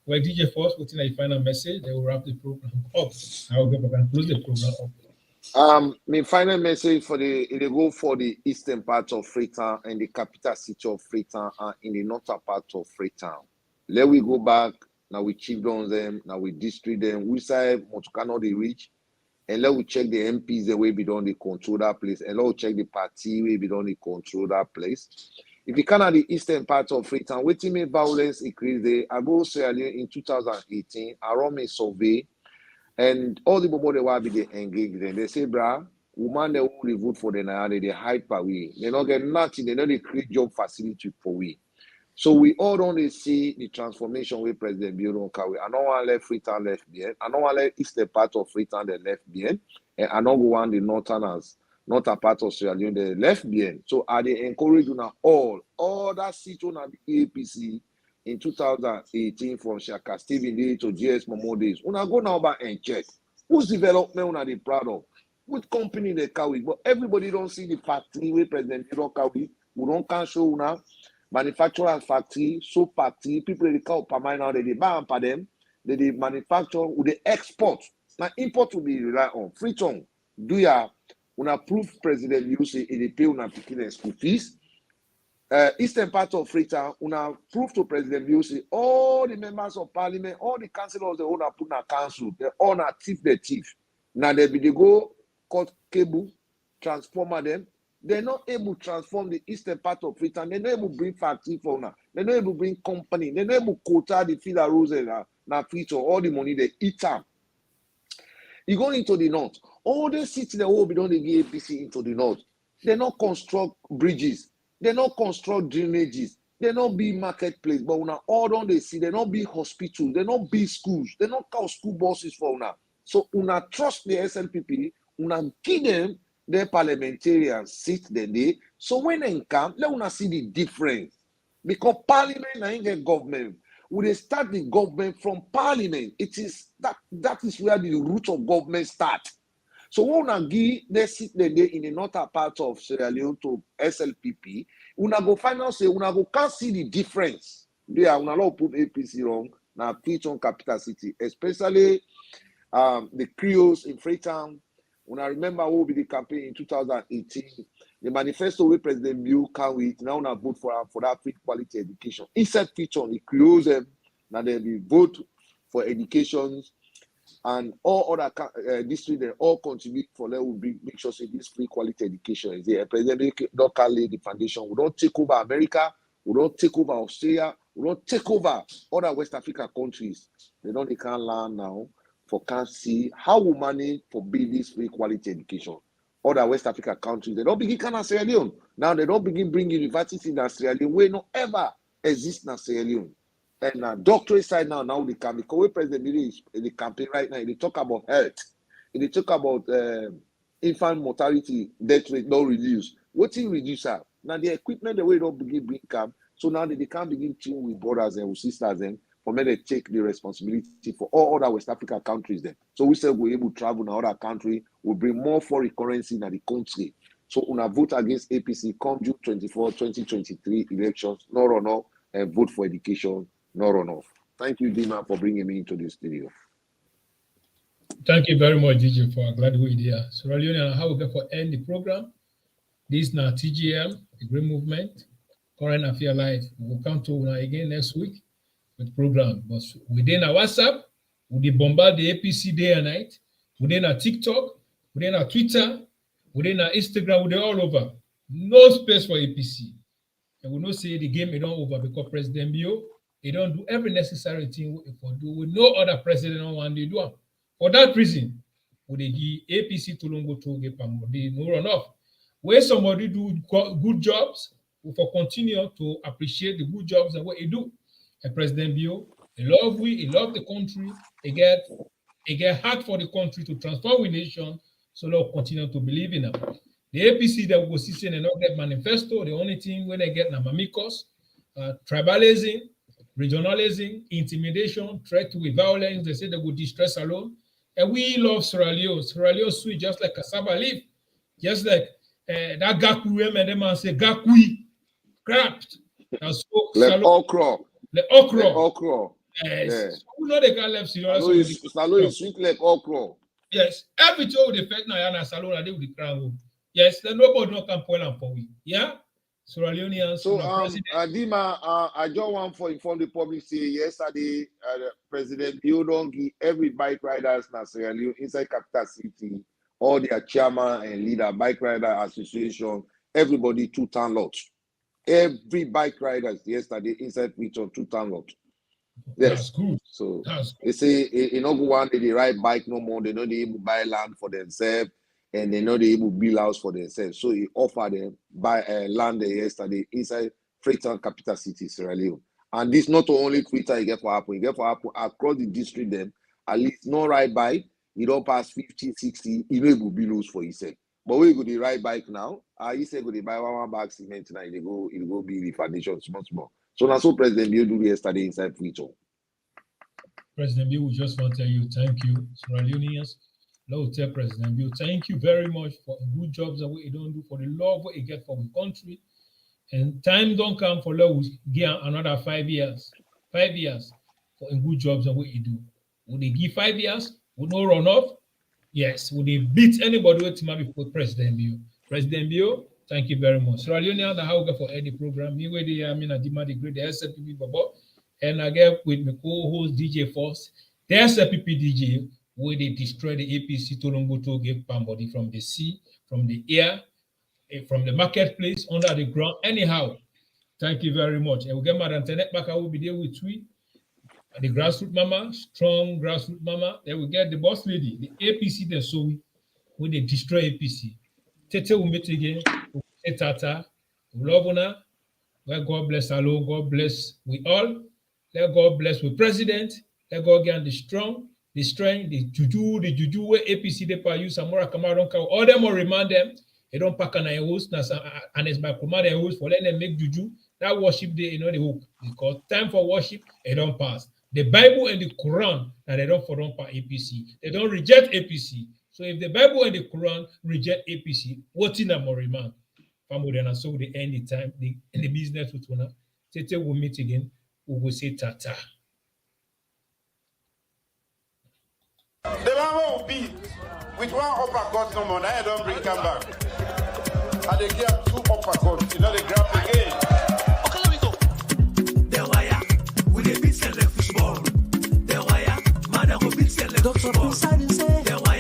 Well, DJ Force putting a final message, they will wrap the program up. I will go back and close the program up. My final message for it go for the eastern part of Freetown and the capital city of Freetown and in the northern part of Freetown. Let we go back, now we chief down them, now we district them, we say Motukano they reach, and let we check the MPs the way we don't they control that place, and let we check the party way we don't they control that place. If you can at the eastern part of Freetown, waiting me violence increase there. I go Sierra Leone in 2018, I run a survey. And all the people they want to be engaged in. They say, brah, woman they only vote for the Naya, they hype away. They don't get nothing, they don't create job facility for we. So we all don't see the transformation with President Bio Carry. I don't want to let Freetown left behind. I don't want to let eastern part of Freetown they left behind. And I don't want the northerners, northern part of Sierra Leone they left behind. So are they encouraging all that seat on the APC in 2018 from Shaka Stephen Day to GS Momo days. Una go now back and check. Whose development una they proud of? Which company they carry? But everybody don't see the factory where President Julius carry. We don't can show una manufacturers factory, soap factory, people they call Pamai now, they buy for them, they manufacture, with the export. Now import will be rely on. Freetown, do ya una proof President Julius say they pay una picking school fees. Eastern part of Freetown, una prove to President Julius all the members of parliament, all the councillors they wanna put in a council, they all na thief. Now they go cut cable, transformer them. They're not able to transform the eastern part of Freetown. They're not able to bring factory for now. They're not able to bring company. They're not able to quota the field of roses na Freetown, all the money they eat up. You go into the north, all the cities that will be done they give APC into the north. They not construct bridges. They not construct drainages. They not be marketplace. But una all don't they see. They not be hospitals. They not be schools. They not call school buses for una. So una trust the SLPP. Una give them their parliamentarians seat the day. So when they come, let una see the difference. Because parliament ain't get government. When they start the government from parliament, it is that is where the root of government start. So when una give they sit the day in the northern part of Sierra Leone to SLPP, una go find out say una go can't see the difference. They are una not put APC wrong. Now Freetown capital city, especially the Creoles in Freetown. Una remember who be the campaign in 2018. The manifesto with President Bio can wait. Now una vote for that free quality education. Inside Freetown, the Creoles now they will vote for education. And all other districts, they all contribute for let we make sure say this free quality education is there. President don't lay the foundation. We don't take over America. We don't take over Australia. We don't take over other West African countries. They can't learn now for can't see how we manage for build this free quality education. Other West African countries, they don't begin kind of Sierra Leone. Now they don't begin bring universities in Sierra Leone where no ever exist in Sierra Leone. And doctorate side now they can because we President is in the campaign right now. They talk about health. They talk about infant mortality, death rate not reduce. What is reduce? Now the equipment the way don't begin bring come. So now they can't begin tune with brothers and with sisters and for me they take the responsibility for all other West African countries then. So we said we're able to travel in other country, we bring more foreign currency in the country. So una vote against APC come June 24, 2023 elections, no run off, and vote for education. No runoff. Thank you, Dima, for bringing me into the studio. Thank you very much, DJ, for a glad way there. So, Leone, how we go for end the program? This is now TGM, the Green Movement, Current Affair Live. We'll come to again next week with program. But within our WhatsApp, we bombard the APC day and night. Within our TikTok, within our Twitter, within our Instagram, we're all over. No space for APC. And we know say the game is not over because President Bio, they don't do every necessary thing for do with no other president on one they do. For that reason, would they give APC to Longo to get no run off. Where somebody do good jobs, we for continue to appreciate the good jobs and what he do. And President Bio, he love the country, he get It get hard for the country to transform a nation, so they'll continue to believe in them. The APC that will see in another manifesto, the only thing when they get namamikos, tribalism, regionalism, intimidation, threat with violence, they say they will distress alone. And we love Sierra Leone. Sierra Leone sweet just like cassava leaf, just like that gakui, and them man say gakui, cracked. That's like okra. The okra. Like okra. Yes. Yeah. So we know they can left Sierra Leone. Salon is sweet like okra. Yes. Everything with the fact now, and salon are they with the crown. Yes. Then nobody no can point for we. Yeah. Sierra Leoneans. So Dima, I just want to inform the public. Say yesterday, President Bio don't give every bike riders in Sierra Leone inside capital city, all their chairman and leader, bike rider association, everybody 2-ton lot. Every bike riders yesterday inside Preton 2-ton lot. Yes. That's good. So that's they say in no one they ride bike no more. They know they able to buy land for themselves. And they know they able to build house for themselves. So he offered them buy land yesterday inside Freetown capital city, Sierra Leone. And this not only Freetown you get for Apple, you get for Apple across the district them, at least no ride bike, you don't pass 50, 60, you know it will be loose for himself. But we go the ride bike now, he said go they buy one bag cement now, it go be the foundation small. So that's what President Bio do yesterday inside Freetown. President Bio, we just want to tell you thank you, Sierra Leoneans. Lord, tell President Bio, thank you very much for the good jobs that we don't do, for the love we get for the country. And time don't come for Lord, we give another 5 years. 5 years for the good jobs that we do. Would they give 5 years? Would no run off? Yes. Would they beat anybody with him before President Bio? President Bio, thank you very much. Sierra Leone, the how for any program. Me where they I demand the great SLPP Babo. And I get with my co-host DJ Force. The SLPP DJ, where they destroy the APC Tolongoto, give somebody from the sea, from the air, from the marketplace, under the ground, anyhow. Thank you very much. And we get my internet back. I will be there with we, the grassroots mama, strong grassroots mama. Then we get the boss lady, the APC. Then so when they destroy APC, Tete will meet again. We say Tata, we love her. Let God bless alone. God bless we all. Let God bless the president. Let God get the strong. The strength, the juju, where APC they pa use Samura Kamara don't count. All them will remind them. They don't pack an host and it's by command a host for letting them make juju. That worship day, they hook. Because time for worship, they don't pass. The Bible and the Quran that they don't follow for APC. They don't reject APC. So if the Bible and the Quran reject APC, what in a more remand? And so they end the time in the business with one. Tete will meet again. We will say Tata. The man will beat with one uppercut no more. I don't bring him back. And they give 2 uppercuts. You know they grab again. Okay, let me go. The wire. We dey beat the football. The wire. Man, I go beat the football. The wire.